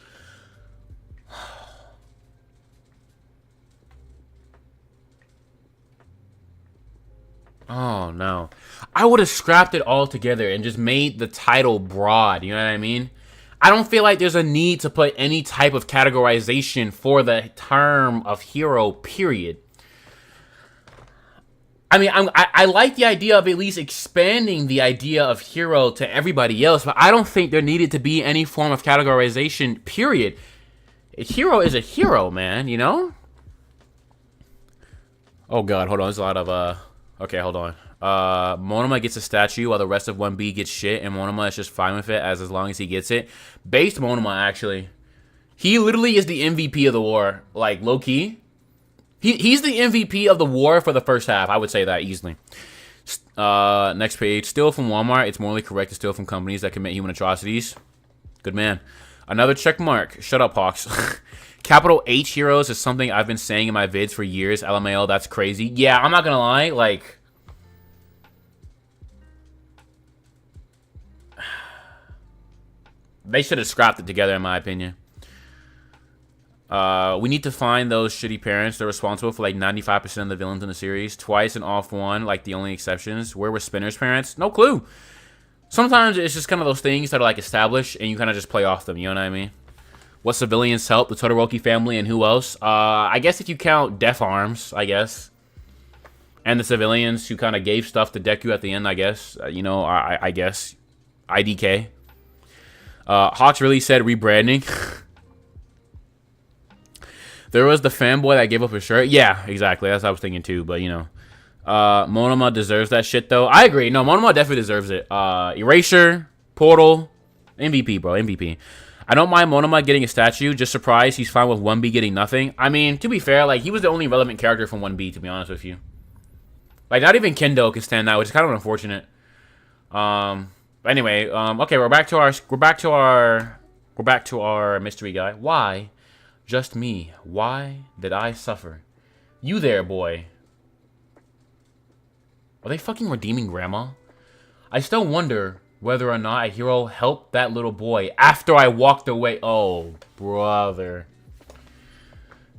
Oh no, I would have scrapped it all together and just made the title broad. You know what I mean? I don't feel like there's a need to put any type of categorization for the term of hero, period. I mean, I like the idea of at least expanding the idea of hero to everybody else, but I don't think there needed to be any form of categorization, period. A hero is a hero, man, you know? Oh, God, hold on. There's a lot of, okay, hold on. Monoma gets a statue while the rest of 1B gets shit, and Monoma is just fine with it as long as he gets it. Based Monoma, actually. He literally is the MVP of the war. Like, low-key. He's the MVP of the war for the first half. I would say that easily. Next page. Steal from Walmart. It's morally correct to steal from companies that commit human atrocities. Good man. Another check mark. Shut up, Hawks. Capital H heroes is something I've been saying in my vids for years. LMAO, that's crazy. Yeah, I'm not gonna lie. Like... They should have scrapped it together, in my opinion. We need to find those shitty parents. They're responsible for like 95% of the villains in the series. Twice and off one, like the only exceptions. Where were Spinner's parents? No clue. Sometimes it's just kind of those things that are like established and you kind of just play off them. You know what I mean? What civilians help? The Todoroki family and who else? I guess if you count Def Arms, I guess. And the civilians who kind of gave stuff to Deku at the end, I guess. You know, I guess. IDK. Hawks really said rebranding. There was the fanboy that gave up his shirt. Yeah, exactly. That's what I was thinking too. But, you know. Monoma deserves that shit, though. I agree. No, Monoma definitely deserves it. Erasure. Portal. MVP, bro. MVP. I don't mind Monoma getting a statue. Just surprised he's fine with 1B getting nothing. I mean, to be fair, like, he was the only relevant character from 1B, to be honest with you. Like, not even Kendo can stand out, which is kind of unfortunate. Anyway, okay, we're back to our mystery guy. Why? Just me. Why did I suffer? You there, boy. Are they fucking redeeming Grandma? I still wonder whether or not a hero helped that little boy after I walked away. Oh, brother.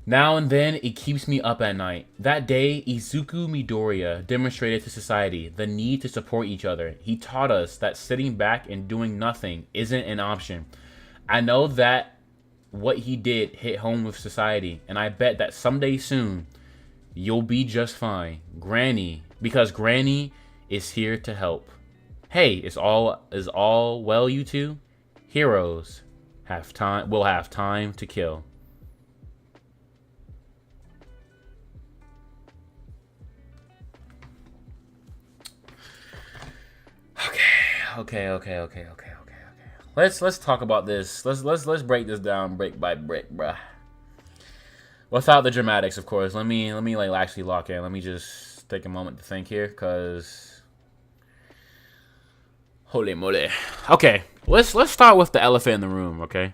Now and then, it keeps me up at night. That day, Izuku Midoriya demonstrated to society the need to support each other. He taught us that sitting back and doing nothing isn't an option. I know that what he did hit home with society, and I bet that someday soon, you'll be just fine. Granny, because Granny is here to help. Hey, is all well, you two? Heroes will have time to kill. Okay. Let's talk about this. Let's break this down brick by brick, bruh. Without the dramatics, of course. Let me like actually lock in. Let me just take a moment to think here, cause holy moly. Okay, let's start with the elephant in the room. Okay.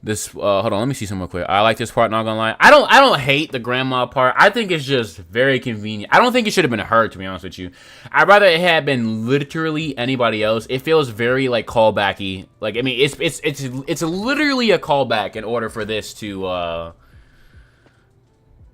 This hold on, let me see some real quick. I like this part, not gonna lie. I don't hate the grandma part. I think it's just very convenient. I don't think it should have been her, to be honest with you. I'd rather it had been literally anybody else. It feels very like callbacky. Like, I mean, it's literally a callback in order for this to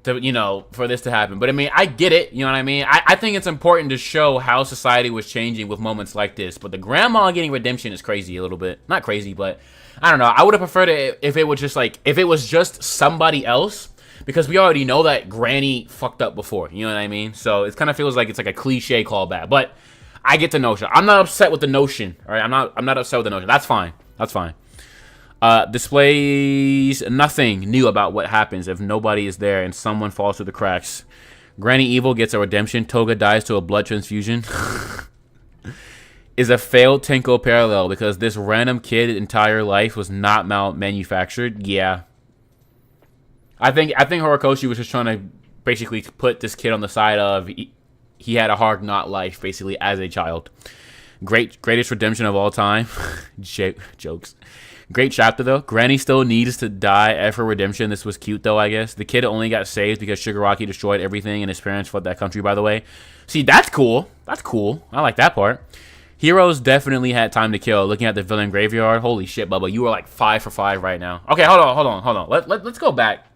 for this to happen. But I mean, I get it, you know what I mean? I think it's important to show how society was changing with moments like this. But the grandma getting redemption is crazy a little bit. Not crazy, but I don't know. I would have preferred it if it was just somebody else, because we already know that Granny fucked up before. You know what I mean? So it kind of feels like it's like a cliche callback. But I get the notion. I'm not upset with the notion. All right, I'm not upset with the notion. That's fine. Displays nothing new about what happens if nobody is there and someone falls through the cracks. Granny Evil gets a redemption. Toga dies to a blood transfusion. Is a failed Tenko parallel because this random kid's entire life was not manufactured. Yeah. I think Horikoshi was just trying to basically put this kid on the side of he had a hard not life basically as a child. Greatest redemption of all time. Jokes. Great chapter though. Granny still needs to die at her redemption. This was cute though, I guess. The kid only got saved because Shigaraki destroyed everything and his parents fled that country, by the way. See, that's cool. I like that part. Heroes definitely had time to kill. Looking at the villain graveyard. Holy shit, Bubba. You were like 5 for 5 right now. Okay, hold on. Let's go back.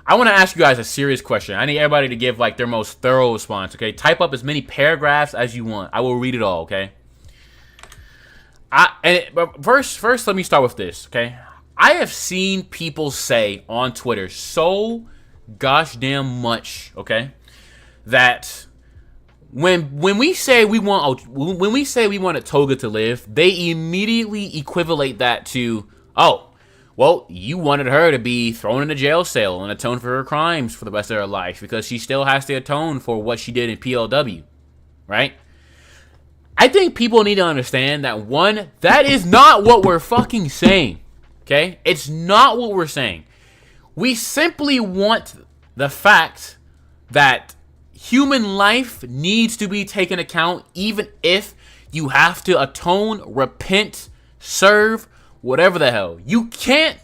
I want to ask you guys a serious question. I need everybody to give like their most thorough response, okay? Type up as many paragraphs as you want. I will read it all, okay? But first, let me start with this, okay? I have seen people say on Twitter so gosh damn much, okay, that when we say we want a Toga to live, they immediately equivalent that to, oh, well, you wanted her to be thrown in a jail cell and atone for her crimes for the rest of her life because she still has to atone for what she did in PLW, right? I think people need to understand that, one, that is not what we're fucking saying, okay? It's not what we're saying. We simply want the fact that human life needs to be taken account, even if you have to atone, repent, serve, whatever the hell. You can't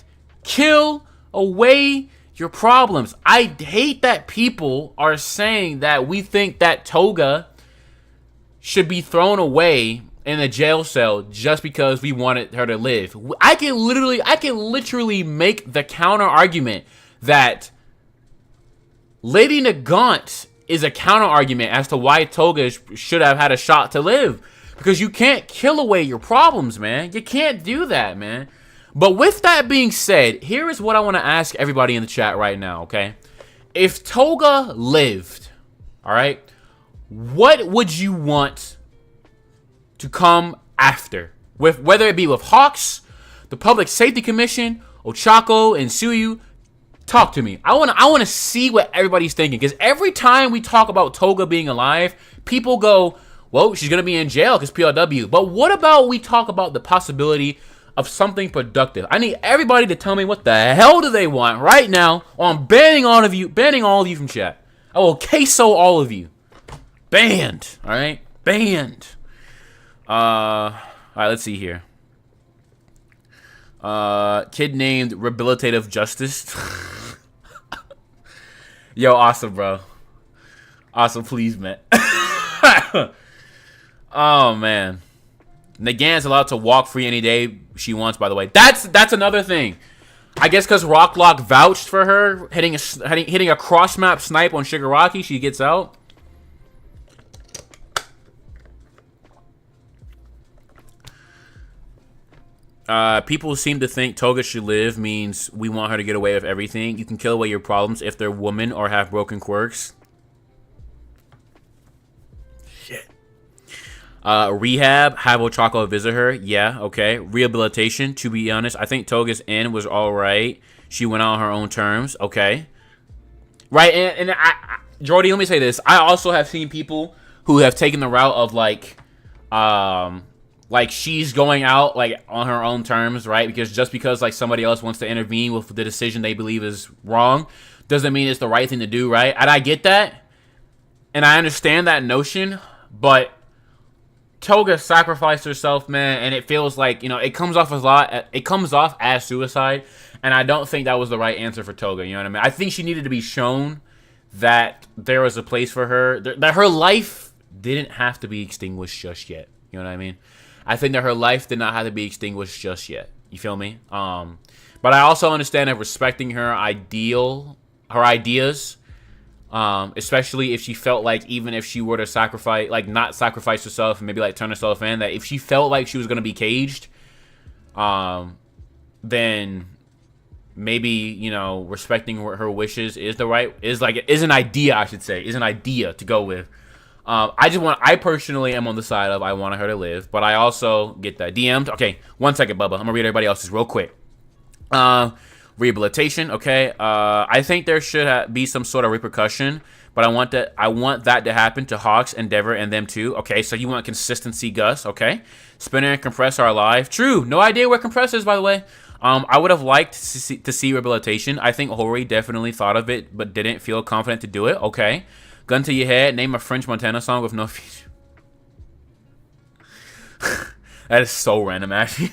kill away your problems. I hate that people are saying that we think that Toga should be thrown away in a jail cell just because we wanted her to live. I can literally make the counter argument that Lady Nagant is a counter argument as to why Toga should have had a shot to live. Because you can't kill away your problems, man. You can't do that, man. But with that being said, here is what I want to ask everybody in the chat right now, okay? If Toga lived, all right, what would you want to come after? Whether it be with Hawks, the Public Safety Commission, Ochaco, and Suyu. Talk to me. I want to see what everybody's thinking. Because every time we talk about Toga being alive, people go, Well, she's going to be in jail because PLW. But what about we talk about the possibility of something productive? I need everybody to tell me what the hell do they want right now, or I'm banning all of you from chat. I will queso all of you. Banned. All right? Banned. All right, let's see here. Kid named Rehabilitative Justice. Yo, awesome, bro. Awesome, please, man. Oh, man. Nagan's allowed to walk free any day she wants, by the way. That's another thing. I guess because Rocklock vouched for her hitting a cross-map snipe on Shigaraki, she gets out. People seem to think Toga should live means we want her to get away with everything. You can kill away your problems if they're women or have broken quirks. Shit. Rehab, have Ochaco visit her. Yeah, okay. Rehabilitation, to be honest, I think Toga's end was alright. She went out on her own terms. Okay. Right, and Jordy, let me say this. I also have seen people who have taken the route of like she's going out like on her own terms, right? Because just because like somebody else wants to intervene with the decision they believe is wrong doesn't mean it's the right thing to do, right? And I get that. And I understand that notion, but Toga sacrificed herself, man, and it feels like, you know, it comes off as suicide, and I don't think that was the right answer for Toga, you know what I mean? I think she needed to be shown that there was a place for her, that her life didn't have to be extinguished just yet, you know what I mean? I think that her life did not have to be extinguished just yet. You feel me? But I also understand that respecting her ideas, especially if she felt like even if she were to sacrifice, like not sacrifice herself and maybe like turn herself in, that if she felt like she was gonna be caged, then maybe, you know, respecting her wishes is an idea to go with. I personally am on the side of I want her to live, but I also get that DM'd. Okay, 1 second, Bubba. I'm gonna read everybody else's real quick. Rehabilitation. Okay. I think there should be some sort of repercussion, but I want that to happen to Hawks, Endeavor, and them too. Okay, so you want consistency, Gus. Okay. Spinner and Compressor are alive. True. No idea where Compressor is, by the way. I would have liked to see rehabilitation. I think Hori definitely thought of it, but didn't feel confident to do it. Okay. Gun to your head. Name a French Montana song with no feature. That is so random, actually.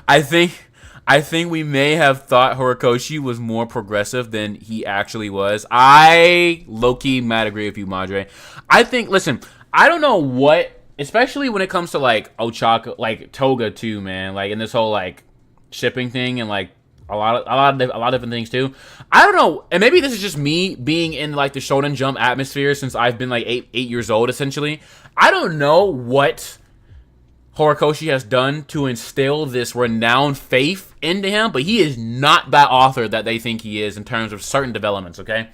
I think we may have thought Horikoshi was more progressive than he actually was. I low-key might agree with you, Madre. I think, listen, I don't know what, especially when it comes to like Ochaco, like Toga too, man. Like in this whole like shipping thing and like a lot of different things too. I don't know, and maybe this is just me being in like the Shonen Jump atmosphere since I've been like eight years old essentially. I don't know what Horikoshi has done to instill this renowned faith into him, but he is not that author that they think he is in terms of certain developments. Okay,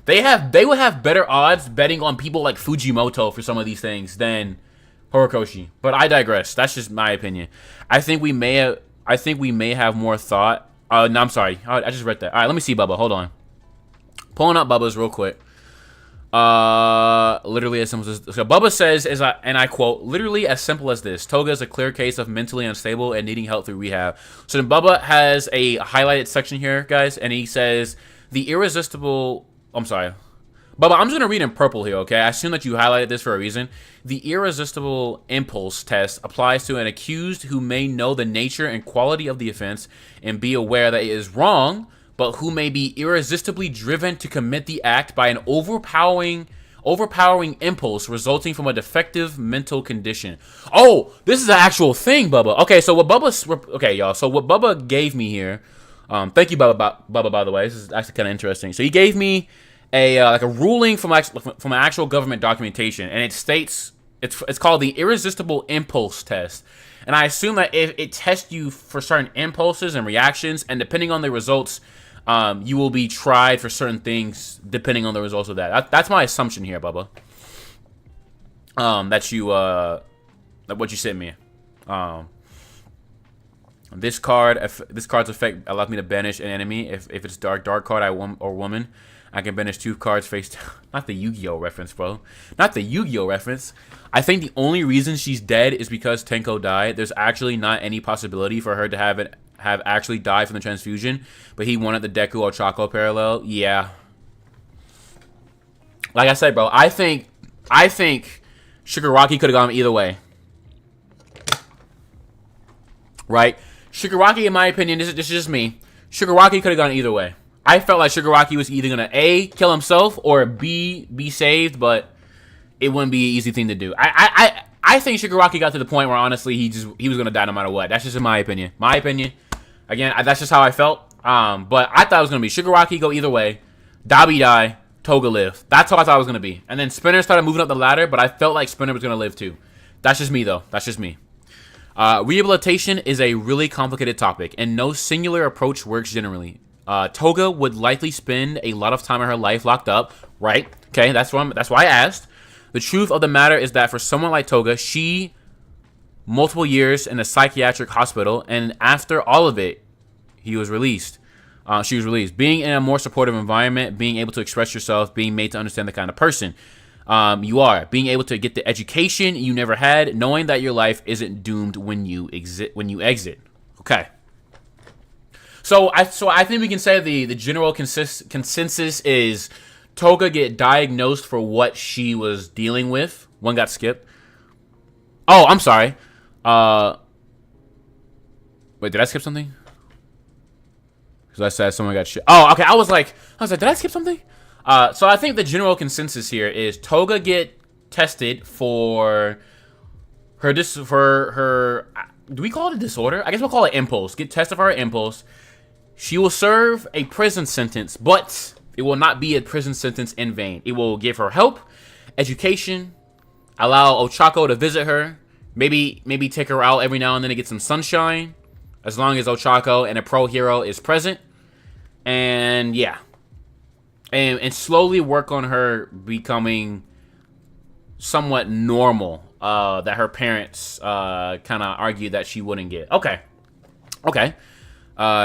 they would have better odds betting on people like Fujimoto for some of these things than Horikoshi. But I digress. That's just my opinion. I think we may have more thought. No, I'm sorry. I just read that. All right, let me see Bubba. Hold on. Pulling up Bubba's real quick. Literally as simple as this. So Bubba says, and I quote, literally as simple as this. Toga is a clear case of mentally unstable and needing help through rehab. So then Bubba has a highlighted section here, guys, and he says, I'm sorry. Bubba, I'm just going to read in purple here, okay? I assume that you highlighted this for a reason. The irresistible impulse test applies to an accused who may know the nature and quality of the offense and be aware that it is wrong, but who may be irresistibly driven to commit the act by an overpowering impulse resulting from a defective mental condition. Oh, this is an actual thing, Bubba. Okay, so what Bubba gave me here, thank you, Bubba, by the way. This is actually kind of interesting. So he gave me a ruling from an actual government documentation, and it states it's called the irresistible impulse test. And I assume that if it tests you for certain impulses and reactions, and depending on the results, you will be tried for certain things depending on the results of that. That's my assumption here, Bubba. What you sent me. This card's effect allows me to banish an enemy if it's dark card or woman. I can banish 2 cards face down. Not the Yu-Gi-Oh reference, bro. Not the Yu-Gi-Oh reference. I think the only reason she's dead is because Tenko died. There's actually not any possibility for her to have actually died from the transfusion, but he wanted the Deku Ochaco parallel. Yeah. Like I said, bro, I think Shigaraki could have gone either way. Right? Shigaraki, in my opinion, this is just me. Shigaraki could have gone either way. I felt like Shigaraki was either gonna A, kill himself, or B, be saved, but it wouldn't be an easy thing to do. I think Shigaraki got to the point where honestly he was gonna die no matter what. That's just in my opinion. My opinion. Again, that's just how I felt. But I thought it was gonna be Shigaraki go either way, Dabi die, Toga live. That's how I thought it was gonna be. And then Spinner started moving up the ladder, but I felt like Spinner was gonna live too. That's just me though. That's just me. Rehabilitation is a really complicated topic, and no singular approach works generally. Toga would likely spend a lot of time of her life locked up, right? Okay, that's why I asked. The truth of the matter is that for someone like Toga, multiple years in a psychiatric hospital, and after all of it, she was released. Being in a more supportive environment, being able to express yourself, being made to understand the kind of person you are, being able to get the education you never had, knowing that your life isn't doomed when you exit. Okay. So I think we can say the general consensus is Toga get diagnosed for what she was dealing with. One got skipped. Oh, I'm sorry. Wait, did I skip something? Because I said someone got shit. Oh, okay. I was like, did I skip something? So I think the general consensus here is Toga get tested for her do we call it a disorder? I guess we'll call it impulse. Get tested for her impulse. She will serve a prison sentence, but it will not be a prison sentence in vain. It will give her help, education, allow Ochaco to visit her, maybe take her out every now and then to get some sunshine, as long as Ochaco and a pro hero is present. And yeah. And slowly work on her becoming somewhat normal, that her parents kind of argued that she wouldn't get. Okay.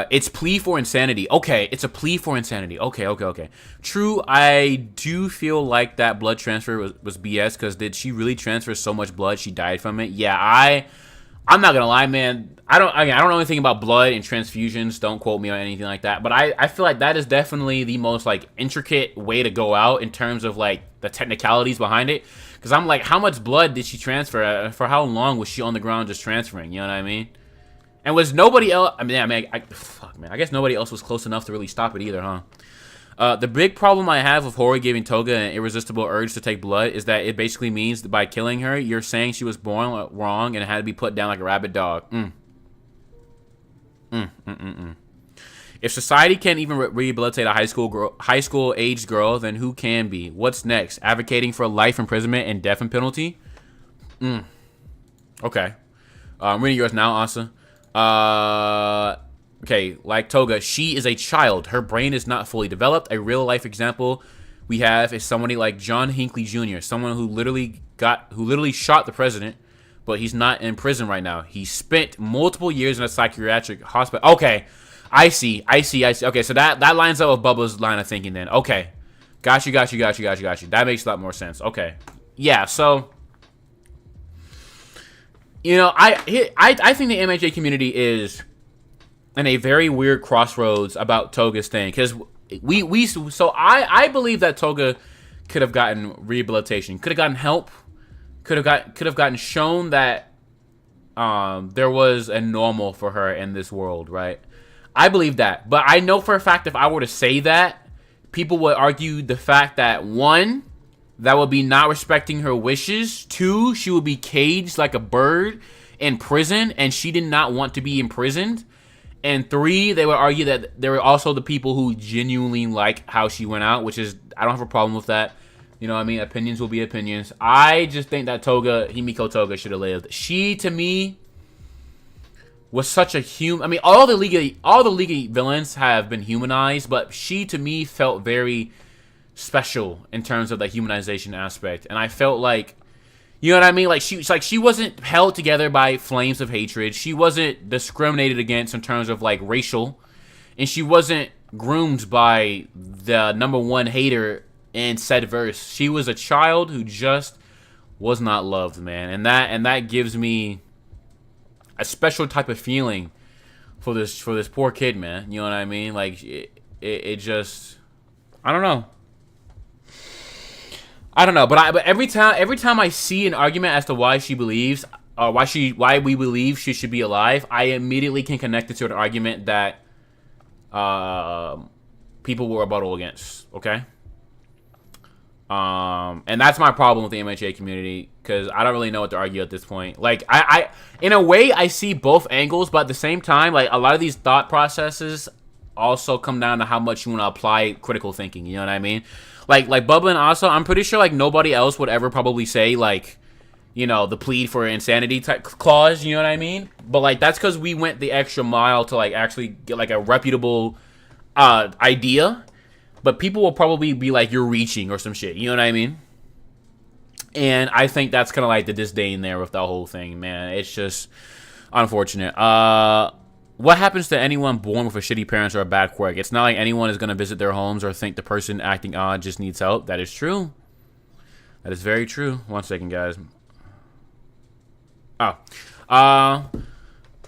It's plea for insanity. Okay, it's a plea for insanity. Okay. True, I do feel like that blood transfer was BS, because did she really transfer so much blood she died from it? Yeah, I'm not gonna lie, man. I don't know anything about blood and transfusions. Don't quote me on anything like that. But I feel like that is definitely the most like intricate way to go out in terms of like the technicalities behind it. Because I'm like, how much blood did she transfer? For how long was she on the ground just transferring? You know what I mean? And was nobody else? I guess nobody else was close enough to really stop it either, huh? The big problem I have with Hori giving Toga an irresistible urge to take blood is that it basically means that by killing her, you're saying she was born wrong and had to be put down like a rabid dog. If society can't even rehabilitate a high school aged girl, then who can be? What's next? Advocating for life imprisonment and death penalty? Okay. I'm reading yours now, Asa. Okay, like Toga, she is a child. Her brain is not fully developed. A real life example we have is somebody like John Hinckley Jr., someone who literally shot the president, but he's not in prison right now. He spent multiple years in a psychiatric hospital. Okay, I see. Okay, so that lines up with Bubba's line of thinking then. Okay, got you. That makes a lot more sense. Okay, yeah, so you know, I think the MHA community is in a very weird crossroads about Toga's thing, because I believe that Toga could have gotten rehabilitation, could have gotten help, could have gotten shown that there was a normal for her in this world, right? I believe that, but I know for a fact if I were to say that, people would argue the fact that one, that would be not respecting her wishes. Two, she would be caged like a bird in prison, and she did not want to be imprisoned. And three, they would argue that there were also the people who genuinely like how she went out, which is, I don't have a problem with that. You know what I mean? Opinions will be opinions. I just think that Himiko Toga should have lived. She, to me, was such a human. I mean, all the League villains have been humanized, but she, to me, felt very special in terms of the humanization aspect. And I felt like, you know what I mean? Like she wasn't held together by flames of hatred. She wasn't discriminated against in terms of like racial, and she wasn't groomed by the #1 hater in said verse. She was a child who just was not loved, man, and that gives me a special type of feeling for this poor kid, man. You know what I mean? Like it just, I don't know. But every time I see an argument as to why she believes, or why we believe she should be alive, I immediately can connect it to an argument that people will rebuttal against. Okay. And that's my problem with the MHA community, because I don't really know what to argue at this point. Like, I in a way, I see both angles, but at the same time, like, a lot of these thought processes also come down to how much you want to apply critical thinking. You know what I mean? Like Bubba and Asa, I'm pretty sure, like, nobody else would ever probably say, like, you know, the plead for insanity type clause. You know what I mean? But, like, that's because we went the extra mile to, like, actually get, like, a reputable idea. But people will probably be like, you're reaching or some shit. You know what I mean? And I think that's kind of like the disdain there with the whole thing, man. It's just unfortunate. What happens to anyone born with a shitty parents or a bad quirk? It's not like anyone is going to visit their homes or think the person acting odd just needs help. That is true. That is very true. 1 second, guys.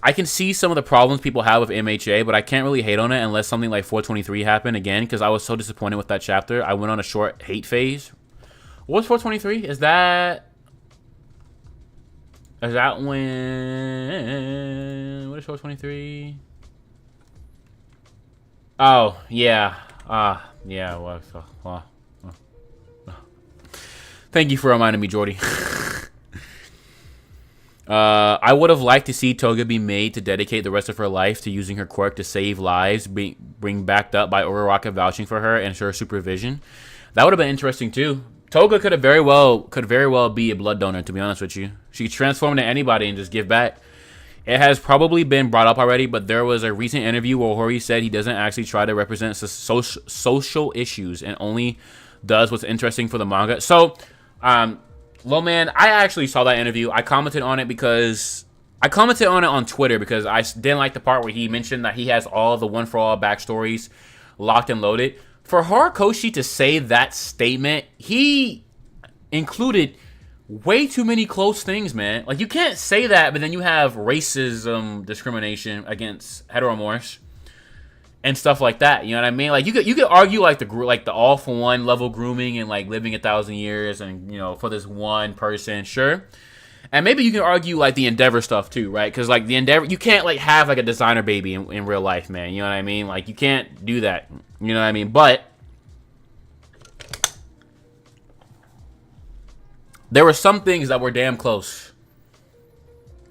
I can see some of the problems people have with MHA, but I can't really hate on it unless something like 423 happened again, because I was so disappointed with that chapter. I went on a short hate phase. What's 423? Is that when... What is 423? Oh, yeah. Yeah. Well, thank you for reminding me, Jordy. I would have liked to see Toga be made to dedicate the rest of her life to using her quirk to save lives, being backed up by Uraraka vouching for her and her supervision. That would have been interesting too. Toga could very well be a blood donor, to be honest with you. She could transform into anybody and just give back. It has probably been brought up already, but there was a recent interview where Hori said he doesn't actually try to represent social issues and only does what's interesting for the manga. So, well, man, I actually saw that interview. I commented on it on Twitter because I didn't like the part where he mentioned that he has all the One For All backstories locked and loaded. For Horikoshi to say that statement, he included way too many close things, man. Like, you can't say that, but then you have racism, discrimination against heteromorphs and stuff like that. You know what I mean? Like, you could argue like the all for one level grooming and like living 1,000 years and, you know, for this one person, sure. And maybe you can argue like the Endeavor stuff too, right? Because like the Endeavor, you can't like have like a designer baby in real life, man. You know what I mean? Like, you can't do that. You know what I mean? But there were some things that were damn close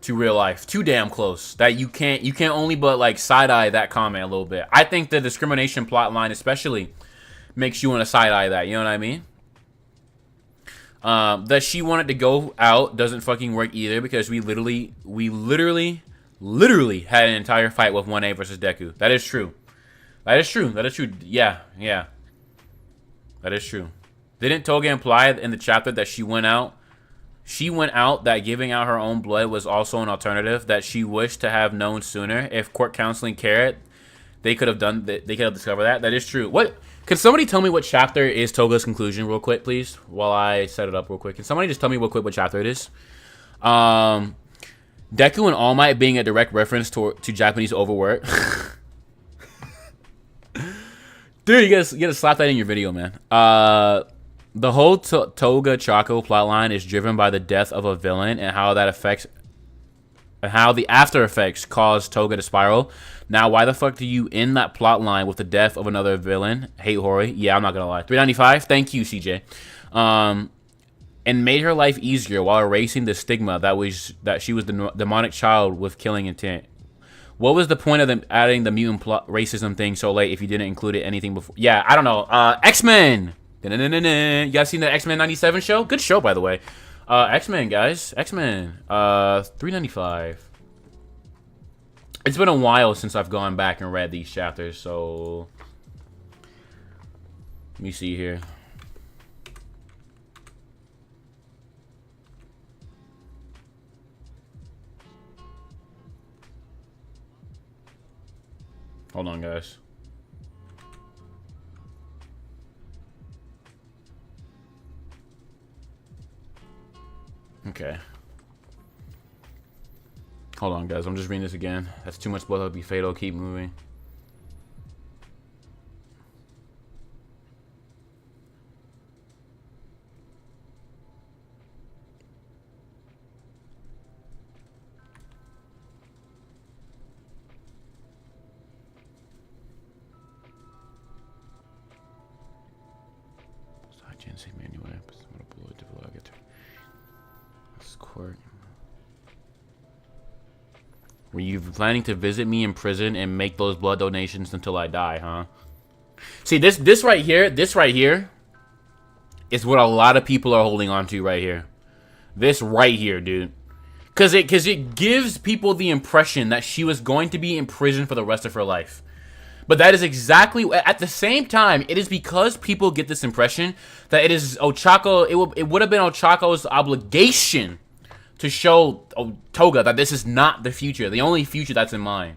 to real life, too damn close, that you can't only but like side-eye that comment a little bit. I think the discrimination plot line especially makes you want to side-eye that, you know what I mean? That she wanted to go out doesn't fucking work either, because we literally had an entire fight with 1A versus Deku. That is true. That is true. Yeah. That is true. Didn't Toga imply in the chapter that she went out? She went out that giving out her own blood was also an alternative that she wished to have known sooner. If court counseling cared, they could have discovered that. That is true. What? Could somebody tell me what chapter is Toga's conclusion real quick, please? While I set it up real quick. Can somebody just tell me real quick what chapter it is? Deku and All Might being a direct reference to Japanese overwork. Dude, you gotta slap that in your video, man. The whole Toga Chaco plotline is driven by the death of a villain and how the after effects caused Toga to spiral. Now, why the fuck do you end that plotline with the death of another villain? Hate Hori. Yeah, I'm not gonna lie. 395. Thank you, CJ. And made her life easier while erasing the stigma that she was the demonic child with killing intent. What was the point of them adding the mutant racism thing so late if you didn't include anything before? Yeah, I don't know. X-Men. You guys seen the X-Men 97 show? Good show, by the way. X-Men, guys. X-Men. 395. It's been a while since I've gone back and read these chapters, so let me see here. Hold on, guys. Okay. Hold on, guys. I'm just reading this again. That's too much blood. That'll be fatal. Keep moving. Quirk. Were you planning to visit me in prison and make those blood donations until I die, huh? See, this right here is what a lot of people are holding on to right here. This right here, dude. Cause it gives people the impression that she was going to be in prison for the rest of her life. But that is exactly, at the same time, it is because people get this impression that it is Ochaco, it would have been Ochaco's obligation to show Toga that this is not the future, the only future that's in mind.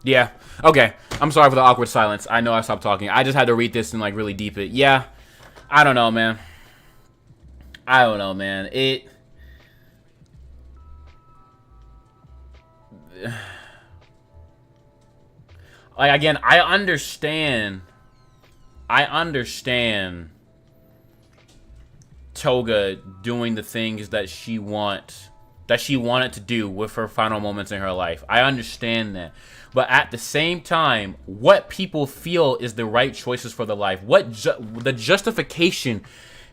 Yeah. Okay. I'm sorry for the awkward silence. I know I stopped talking. I just had to read this and like really deep it. Yeah. I don't know, man. I don't know, man. Like, again, I understand Toga doing the things that she wanted to do with her final moments in her life. I understand that. But at the same time, what people feel is the right choices for their life, the justification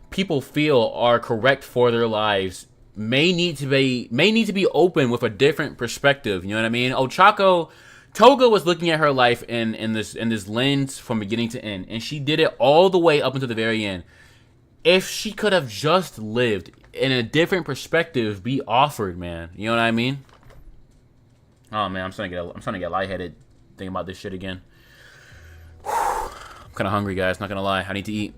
people feel are correct for their lives may need to be open with a different perspective. You know what I mean? Toga was looking at her life in this lens from beginning to end, and she did it all the way up until the very end. If she could have just lived in a different perspective, be offered, man. You know what I mean? Oh man, I'm starting to get lightheaded thinking about this shit again. I'm kind of hungry, guys. Not gonna lie, I need to eat.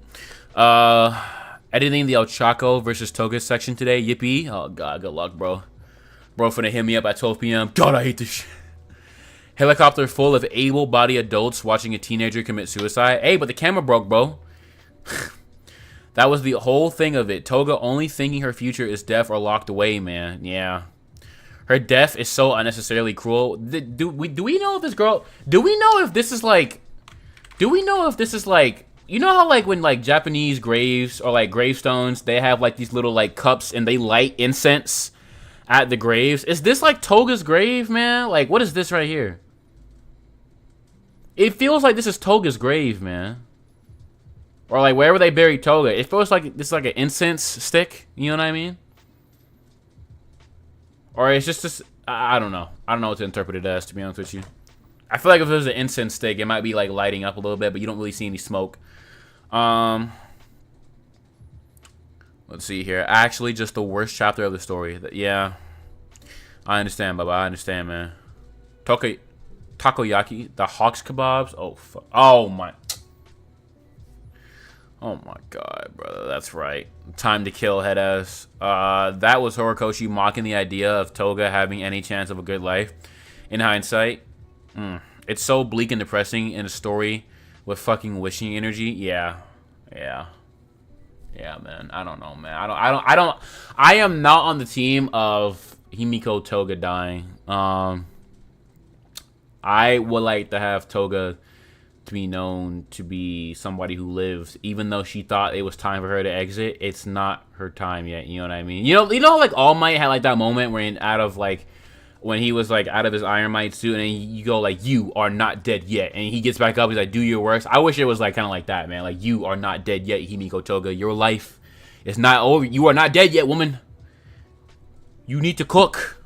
Editing the Ochaco versus Toga section today. Yippee! Oh god, good luck, bro. Bro, finna hit me up at 12 p.m. God, I hate this shit. Helicopter full of able-bodied adults watching a teenager commit suicide. Hey, but the camera broke, bro. That was the whole thing of it. Toga only thinking her future is death or locked away, man. Yeah. Her death is so unnecessarily cruel. Do we know if this girl... Do we know if this is like... You know how like when like Japanese graves or like gravestones, they have like these little like cups and they light incense at the graves? Is this like Toga's grave, man? Like, what is this right here? It feels like this is Toga's grave, man. Or like wherever they buried Toga. It feels like this is like an incense stick. You know what I mean? Or it's just this... I don't know. I don't know what to interpret it as, to be honest with you. I feel like if it was an incense stick, it might be like lighting up a little bit, but you don't really see any smoke. Let's see here. Actually, just the worst chapter of the story. Yeah. I understand, Baba. I understand, man. Takoyaki. The Hawks kebabs. Oh, fuck. Oh, my god, brother. That's right. Time to kill, head ass. That was Horikoshi mocking the idea of Toga having any chance of a good life. In hindsight, it's so bleak and depressing in a story with fucking wishing energy. Yeah, man. I don't know, man. I am not on the team of Himiko Toga dying. I would like to have Toga to be known to be somebody who lives, even though she thought it was time for her to exit. It's not her time yet. You know what I mean? You know, like All Might had like that moment where when he was like out of his Iron Might suit, and you go like, "You are not dead yet," and he gets back up. He's like, "Do your worst." I wish it was like kind of like that, man. Like, you are not dead yet, Himiko Toga. Your life is not over. You are not dead yet, woman. You need to cook.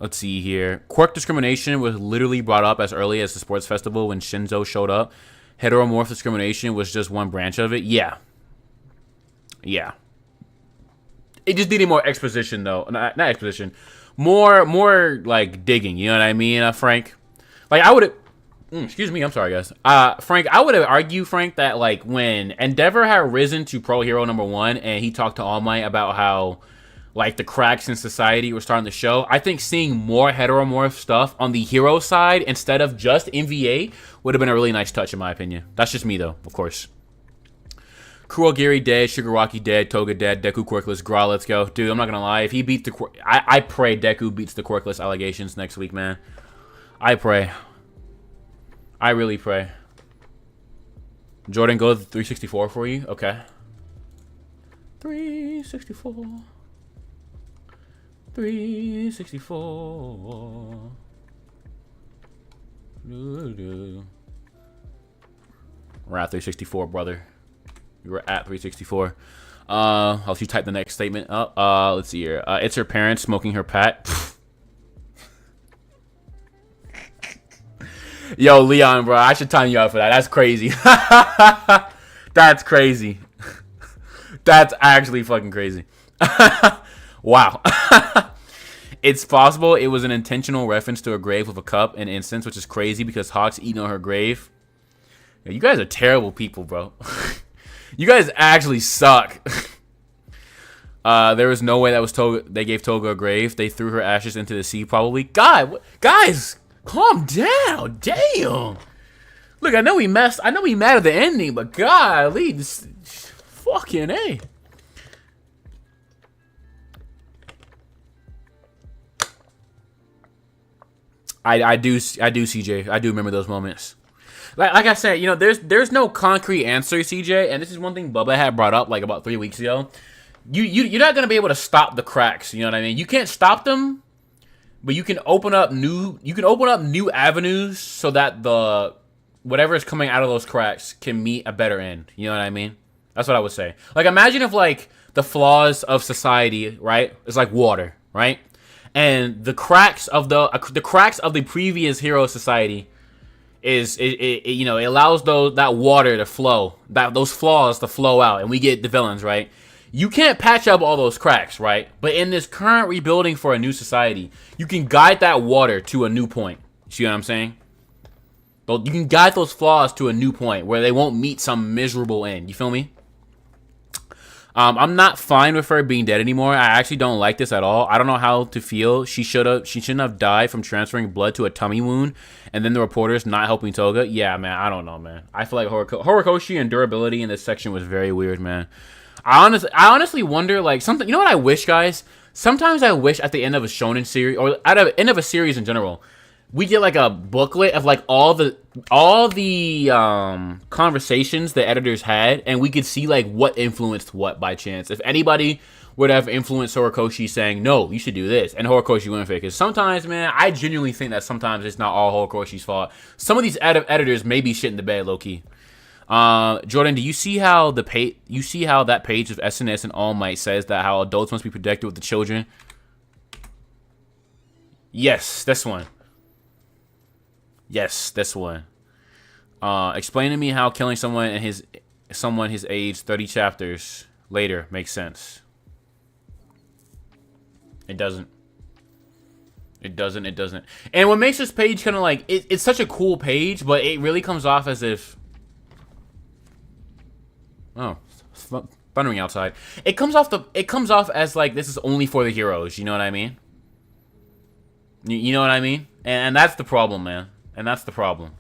Let's see here. Quirk discrimination was literally brought up as early as the sports festival when Shinzo showed up. Heteromorph discrimination was just one branch of it. Yeah. Yeah. It just needed more exposition, though. Not exposition. More like digging. You know what I mean, Frank? Like, I would have... excuse me. I'm sorry, guys. Frank, I would have argued, Frank, that, like, when Endeavor had risen to Pro Hero #1 and he talked to All Might about how, like, the cracks in society were starting to show, I think seeing more heteromorph stuff on the hero side instead of just MVA would have been a really nice touch, in my opinion. That's just me, though, of course. Kurogiri dead, Shigaraki dead, Toga dead, Deku quirkless, Gra, let's go. Dude, I'm not gonna lie. If he beats the I pray Deku beats the quirkless allegations next week, man. I pray. I really pray. Jordan, go to 364 for you? Okay. 364. 364. We're at 364, brother. You were at 364. I'll let you type the next statement up. Let's see here. It's her parents smoking her pat. Yo, Leon, bro. I should time you out for that. That's crazy. That's crazy. That's actually fucking crazy. Wow. It's possible it was an intentional reference to a grave with a cup and incense, which is crazy because Hawk's eating on her grave. Yo, you guys are terrible people, bro. You guys actually suck. There was no way that was Toga. They gave Toga a grave. They threw her ashes into the sea, probably. God, guys, calm down. Damn. Look, I know we mad at the ending, but golly, this fucking A. I do, CJ. I do remember those moments. Like I said, you know, there's no concrete answer, CJ, and this is one thing Bubba had brought up like about 3 weeks ago. You're not gonna be able to stop the cracks. You know what I mean? You can't stop them, but you can open up new avenues so that the whatever is coming out of those cracks can meet a better end. You know what I mean? That's what I would say. Like, imagine if like the flaws of society, right, is like water, right, and the cracks of the previous hero society is you know, it allows that water to flow, those flaws to flow out, and we get the villains, right? You can't patch up all those cracks, right? But in this current rebuilding for a new society, you can guide that water to a new point. See what I'm saying? You can guide those flaws to a new point where they won't meet some miserable end. You feel me? I'm not fine with her being dead anymore. I actually don't like this at all. I don't know how to feel. She shouldn't have died from transferring blood to a tummy wound, and then the reporters not helping Toga. Yeah, man, I don't know, man. I feel like Horikoshi and durability in this section was very weird, man. I honestly wonder, like, something. You know what I wish, guys? Sometimes I wish at the end of a shonen series, or at the end of a series in general, we get like a booklet of like all the conversations the editors had, and we could see like what influenced what by chance. If anybody would have influenced Horikoshi saying, no, you should do this, and Horikoshi went for it. Because sometimes, man, I genuinely think that sometimes it's not all Horikoshi's fault. Some of these editors may be shit in the bed, low key. Jordan, do you see how that page of SNS and All Might says that how adults must be protected with the children? Yes, this one. Yes, this one. Explain to me how killing someone his age 30 chapters later makes sense. It doesn't. It doesn't. And what makes this page kind of like it's such a cool page, but it really comes off as if thundering outside. It comes off as like this is only for the heroes. You know what I mean? You know what I mean? And that's the problem, man. And that's the problem.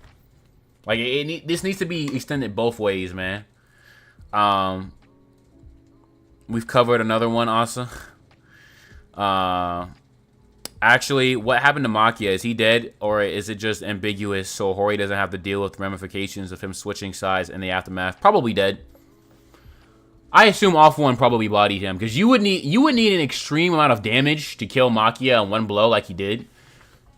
Like, this needs to be extended both ways, man. We've covered another one, Asa. Actually, what happened to Makia? Is he dead, or is it just ambiguous so Hori doesn't have to deal with the ramifications of him switching sides in the aftermath? Probably dead. I assume Off One probably bodied him, because you would need an extreme amount of damage to kill Makia in one blow like he did.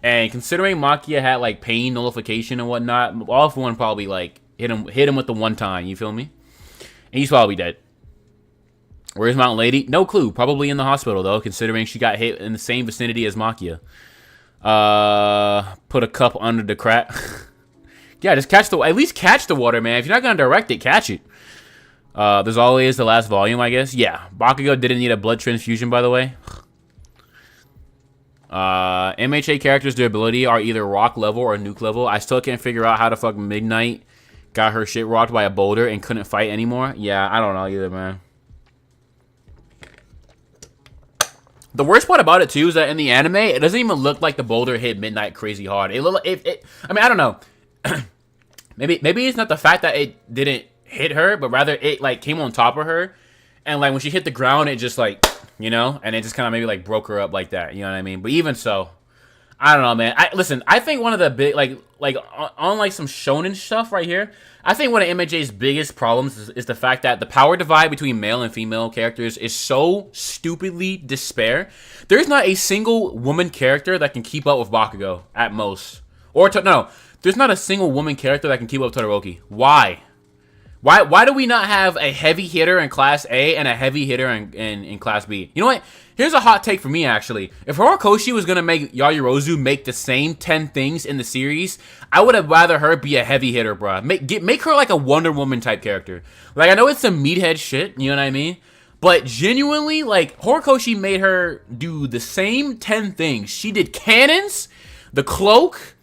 And considering Makia had like pain nullification and whatnot, Off One probably like hit him with the one time. You feel me? And he's probably dead. Where's Mountain Lady? No clue. Probably in the hospital though, considering she got hit in the same vicinity as Makia. Put a cup under the crack. Yeah, just at least catch the water, man. If you're not gonna direct it, catch it. There's always the last volume, I guess. Yeah, Bakugo didn't need a blood transfusion, by the way. MHA characters' durability are either rock level or nuke level. I still can't figure out how the fuck Midnight got her shit rocked by a boulder and couldn't fight anymore. Yeah, I don't know either, man. The worst part about it, too, is that in the anime, it doesn't even look like the boulder hit Midnight crazy hard. I mean, I don't know. maybe it's not the fact that it didn't hit her, but rather it, like, came on top of her. And, like, when she hit the ground, it just, like, you know? And it just kind of maybe, like, broke her up like that. You know what I mean? But even so, I don't know, man. Listen, I think one of the big, like on, like, some shonen stuff right here, I think one of MHA's biggest problems is the fact that the power divide between male and female characters is so stupidly despair. There's not a single woman character that can keep up with Bakugo, at most. No, there's not a single woman character that can keep up with Todoroki. Why? Why do we not have a heavy hitter in Class A and a heavy hitter in Class B? You know what? Here's a hot take for me, actually. If Horikoshi was going to make Yaoyorozu make the same 10 things in the series, I would have rather her be a heavy hitter, bruh. Make her like a Wonder Woman type character. Like, I know it's some meathead shit, you know what I mean? But genuinely, like, Horikoshi made her do the same 10 things. She did cannons, the cloak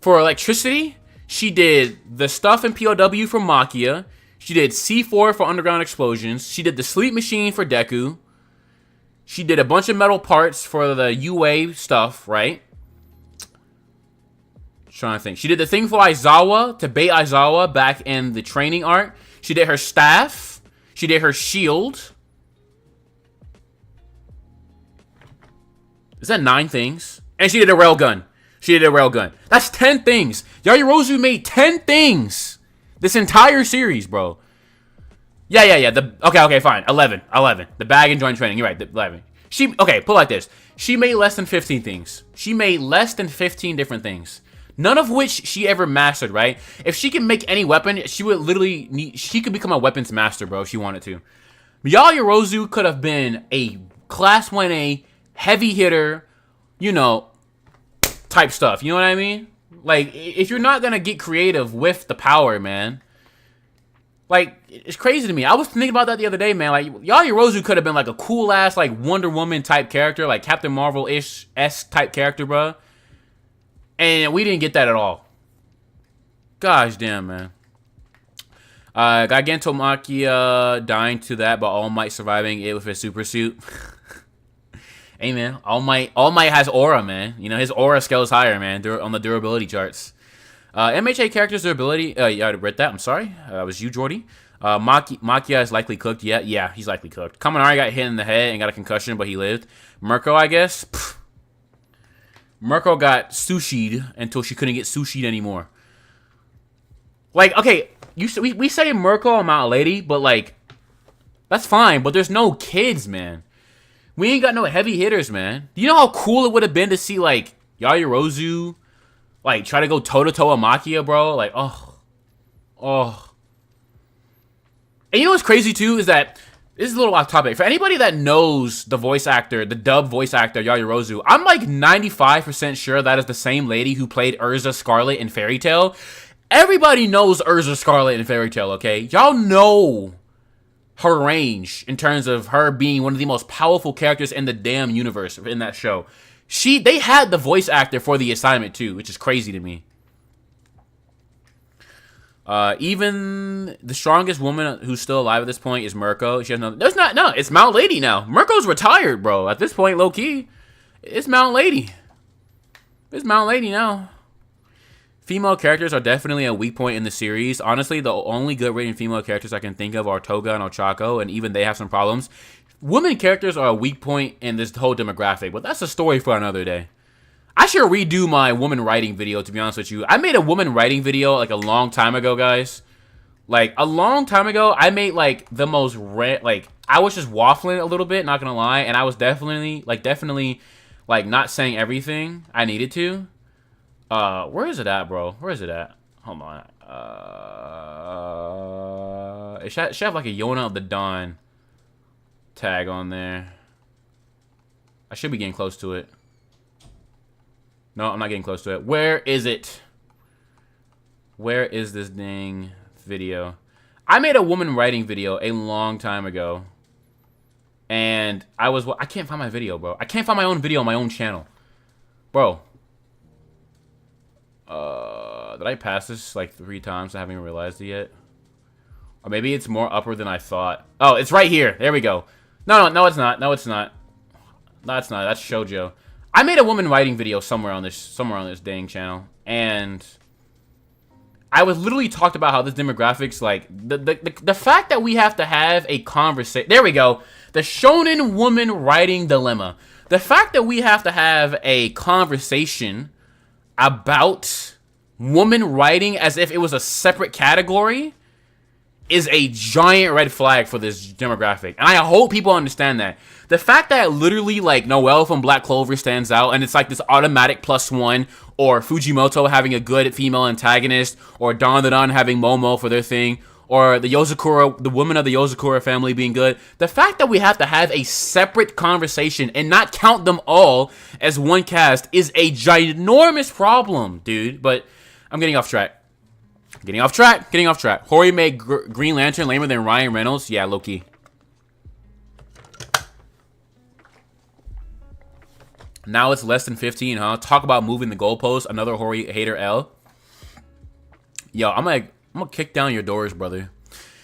for electricity. She did the stuff in POW for Makia. She did C4 for underground explosions. She did the sleep machine for Deku. She did a bunch of metal parts for the UA stuff, right? Trying to think. She did the thing for Aizawa to bait Aizawa back in the training arc. She did her staff. She did her shield. Is that 9 things? And she did a railgun. She did a railgun. That's 10 things. Yaoyorozu made 10 things this entire series, bro. Yeah. Okay, fine. 11. The bag and joint training. You're right. 11. Okay, put it like this. She made less than 15 things. She made less than 15 different things. None of which she ever mastered, right? If she can make any weapon, she would literally she could become a weapons master, bro, if she wanted to. Yaoyorozu could have been a Class 1A heavy hitter, you know, type stuff. You know what I mean? Like, if you're not gonna get creative with the power, man, like, it's crazy to me. I was thinking about that the other day, man. Like, Yaoyorozu could have been like a cool ass, like, Wonder Woman type character, like Captain Marvel-ish type character, bro. And we didn't get that at all. Gosh damn, man. Gigento Makia dying to that, but All Might surviving it with his super suit. Hey, man, All Might has aura, man. You know, his aura scales higher, man, on the durability charts. MHA characters' durability, yeah, I read that, I'm sorry. It was you, Jordy. Makia is likely cooked. Yeah, he's likely cooked. Kaminari got hit in the head and got a concussion, but he lived. Mirko, I guess. Pfft. Mirko got sushi'd until she couldn't get sushi'd anymore. Like, okay, we say Mirko and Mount Lady, but, like, that's fine, but there's no kids, man. We ain't got no heavy hitters, man. Do you know how cool it would have been to see, like, Yaoyorozu, like, try to go toe-to-toe with Makia, bro? Like, oh. And you know what's crazy, too, is that, this is a little off topic. For anybody that knows the voice actor, the dub voice actor, Yaoyorozu, I'm, like, 95% sure that is the same lady who played Urza Scarlet in Fairy Tail. Everybody knows Urza Scarlet in Fairy Tail, okay? Y'all know her range in terms of her being one of the most powerful characters in the damn universe in that show. They had the voice actor for the assignment too, which is crazy to me. Even the strongest woman who's still alive at this point is Mirko. She has it's Mount Lady now. Mirko's retired, bro. At this point, low key, it's Mount Lady. It's Mount Lady now. Female characters are definitely a weak point in the series. Honestly, the only good written female characters I can think of are Toga and Ochaco, and even they have some problems. Women characters are a weak point in this whole demographic, but that's a story for another day. I should redo my woman writing video, to be honest with you. I made a woman writing video, like, a long time ago, guys. Like, a long time ago, I made, like, the most, I was just waffling a little bit, not gonna lie, and I was definitely, not saying everything I needed to. Where is it at, bro? Where is it at? Hold on. It should have like a Yona of the Dawn tag on there. I should be getting close to it. No, I'm not getting close to it. Where is it? Where is this dang video? I made a woman writing video a long time ago. And I can't find my video, bro. I can't find my own video on my own channel. Bro. Did I pass this like 3 times? I haven't even realized it yet. Or maybe it's more upper than I thought. Oh, it's right here. There we go. No, it's not. No, it's not. No, it's not. That's shoujo. I made a woman writing video somewhere on this dang channel, and I was literally talked about how this demographics, like the fact that we have to have a conversation. There we go. The shonen woman writing dilemma. The fact that we have to have a conversation about woman writing as if it was a separate category is a giant red flag for this demographic. And I hope people understand that. The fact that literally, like, Noelle from Black Clover stands out, and it's like this automatic +1, or Fujimoto having a good female antagonist, or Dandadan having Momo for their thing, or the woman of the Yozakura family being good. The fact that we have to have a separate conversation and not count them all as one cast is a ginormous problem, dude. But I'm getting off track. Getting off track. Hori made Green Lantern lamer than Ryan Reynolds. Yeah, low-key. Now it's less than 15, huh? Talk about moving the goalpost. Another Hori hater L. Yo, I'm gonna kick down your doors, brother.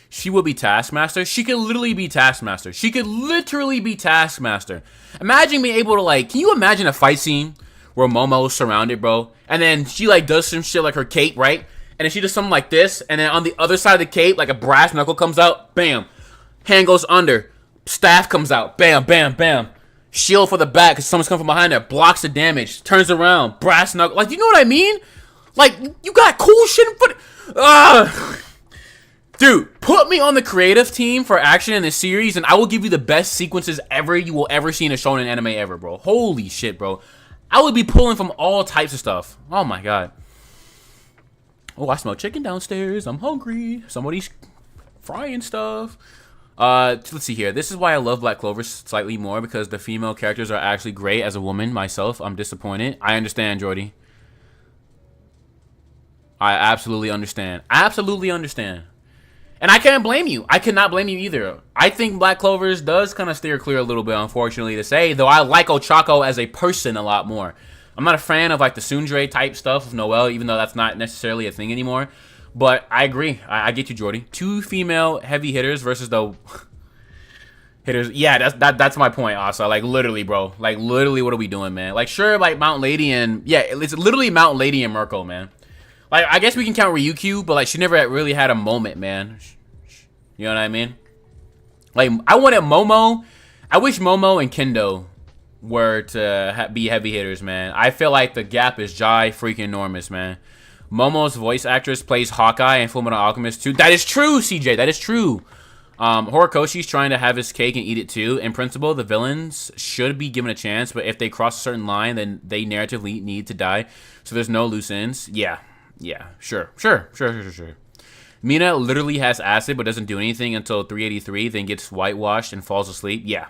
She will be Taskmaster. She could literally be Taskmaster. Imagine being able to, like, can you imagine a fight scene where Momo's surrounded, bro? And then she, like, does some shit like her cape, right? And then she does something like this, and then on the other side of the cape, like a brass knuckle comes out, bam. Hand goes under, staff comes out, bam, bam, bam. Shield for the back, because someone's coming from behind her, blocks the damage, turns around, brass knuckle. Like, you know what I mean? Like, you got cool shit in front. Dude, put me on the creative team for action in this series, and I will give you the best sequences ever you will ever see in a shonen anime ever, bro. Holy shit, bro. I would be pulling from all types of stuff. Oh my god. Oh, I smell chicken downstairs. I'm hungry. Somebody's frying stuff. Let's see here. This is why I love Black Clover slightly more, because the female characters are actually great. As a woman myself, I'm disappointed. I understand, Jordy. I absolutely understand. And I can't blame you. I cannot blame you either. I think Black Clover's does kind of steer clear a little bit, unfortunately to say, though I like Ochaco as a person a lot more. I'm not a fan of, like, the tsundere type stuff of Noelle, even though that's not necessarily a thing anymore. But I agree. I get you, Jordy. 2 female heavy hitters versus the hitters. Yeah, that's my point, also. Like, literally, bro. Like, literally, what are we doing, man? Like, sure, like, Mount Lady and... Yeah, it's literally Mount Lady and Mirko, man. Like, I guess we can count Ryukyu, but, like, she never really had a moment, man. You know what I mean? Like, I wanted Momo. I wish Momo and Kendo were to be heavy hitters, man. I feel like the gap is freaking enormous, man. Momo's voice actress plays Hawkeye in Fullmetal Alchemist 2. That is true, CJ. That is true. Horikoshi's trying to have his cake and eat it too. In principle, the villains should be given a chance, but if they cross a certain line, then they narratively need to die. So there's no loose ends. Yeah, sure. Mina literally has acid but doesn't do anything until 383, then gets whitewashed and falls asleep. Yeah.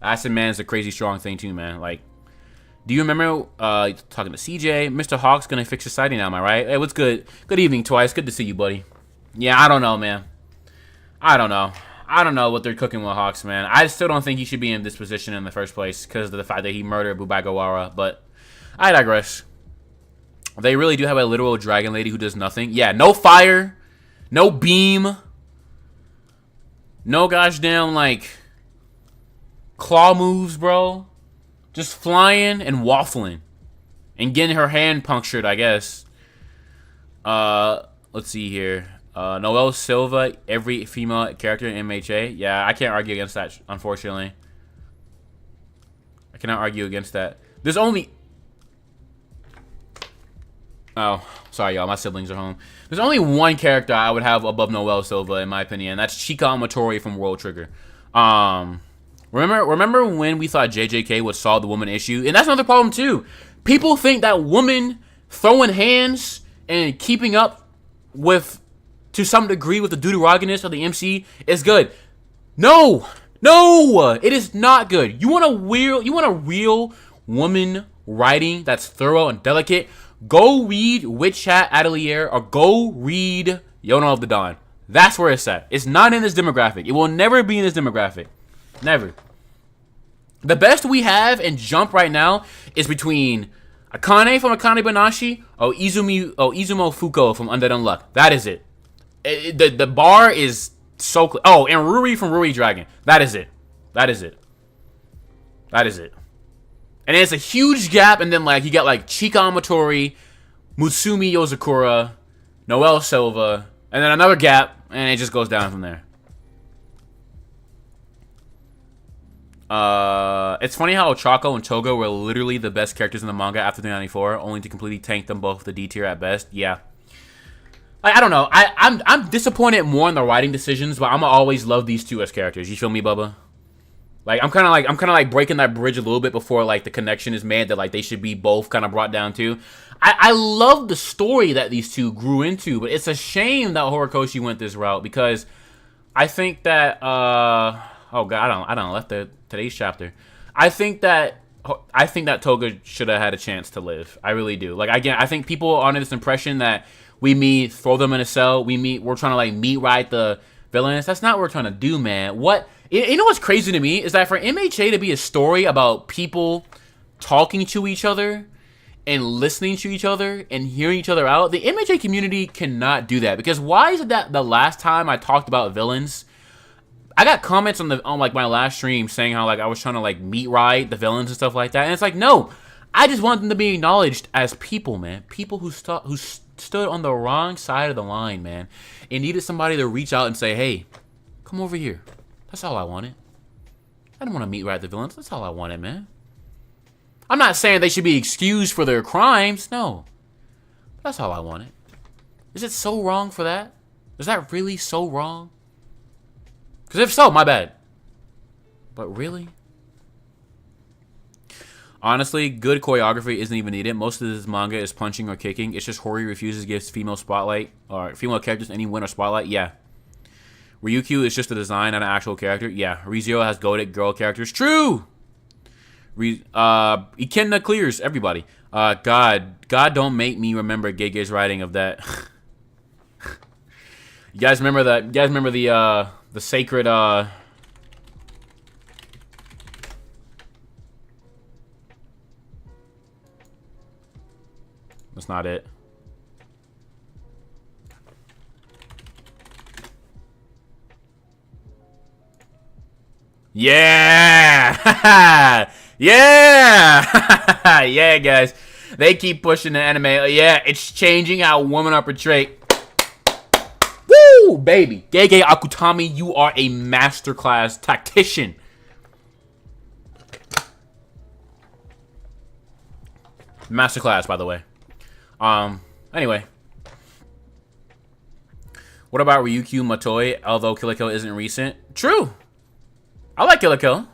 Acid Man is a crazy strong thing too, man. Like, do you remember talking to CJ? Mr. Hawk's gonna fix society now, am I right? Hey, what's good? Good evening, Twice. Good to see you, buddy. Yeah, I don't know, man. I don't know what they're cooking with Hawks, man. I still don't think he should be in this position in the first place because of the fact that he murdered Bubagawara, but I digress. They really do have a literal dragon lady who does nothing. Yeah, no fire, no beam, no gosh damn, like, claw moves, bro. Just flying and waffling. And getting her hand punctured, I guess. Let's see here. Noelle Silva, every female character in MHA. Yeah, I can't argue against that, unfortunately. I cannot argue against that. There's only... Oh, sorry, y'all. My siblings are home. There's only one character I would have above Noelle Silva, in my opinion. That's Chika Amatori from World Trigger. Remember when we thought JJK would solve the woman issue? And that's another problem, too. People think that woman throwing hands and keeping up with, to some degree, with the deuterogonist of the MC is good. No, it is not good. You want a real woman writing that's thorough and delicate, go read Witch Chat Atelier or go read Yona of the Dawn. That's where it's at. It's not in this demographic. It will never be in this demographic. Never. The best we have in Jump right now is between Akane from Akane Banashi or Izumo Fuko from Undead Unluck. That is it. The bar is so clear. Oh, and Ruri from Ruri Dragon. That is it. That is it. That is it. And it's a huge gap, and then like you got like Chika Amatori, Mutsumi Yozakura, Noel Silva, and then another gap, and it just goes down from there. It's funny how Ochaco and Toga were literally the best characters in the manga after 394, only to completely tank them both the D tier at best. Yeah. I don't know. I'm disappointed more in the writing decisions, but I'ma always love these two as characters. You feel me, Bubba? Like I'm kind of like breaking that bridge a little bit before like the connection is made that like they should be both kind of brought down too. I love the story that these two grew into, but it's a shame that Horikoshi went this route because I think that oh god, I don't left today's chapter. I think that Toga should have had a chance to live. I really do. Like again, I think people are under this impression that throw them in a cell. We're trying to like meet right the villains. That's not what we're trying to do, man. You know what's crazy to me is that for MHA to be a story about people talking to each other and listening to each other and hearing each other out, the MHA community cannot do that. Because why is it that the last time I talked about villains, I got comments on like my last stream saying how like I was trying to like meet right the villains and stuff like that, and it's like no, I just want them to be acknowledged as people, man. People who stood on the wrong side of the line, man, and needed somebody to reach out and say, hey, come over here. That's all I wanted. I didn't want to meet right the villains. That's all I wanted, man. I'm not saying they should be excused for their crimes. No. That's all I wanted. Is it so wrong for that? Is that really so wrong? Because if so, my bad. But really? Honestly, good choreography isn't even needed. Most of this manga is punching or kicking. It's just Hori refuses to give female spotlight or female characters any win or spotlight. Yeah. Ryukyu is just a design, not an actual character. Yeah. ReZero has goated girl characters. True! Ikenna clears everybody. God don't make me remember Gege's writing of that. You guys remember that? You guys remember the sacred, That's not it. Yeah! Yeah! Yeah, guys. They keep pushing the anime. Yeah, it's changing how women are portrayed. Woo, baby. Gege Akutami, you are a masterclass tactician. Masterclass, by the way. Anyway. What about Ryukyu Matoi, although Kill la Kill isn't recent? True. I like Kill la Kill.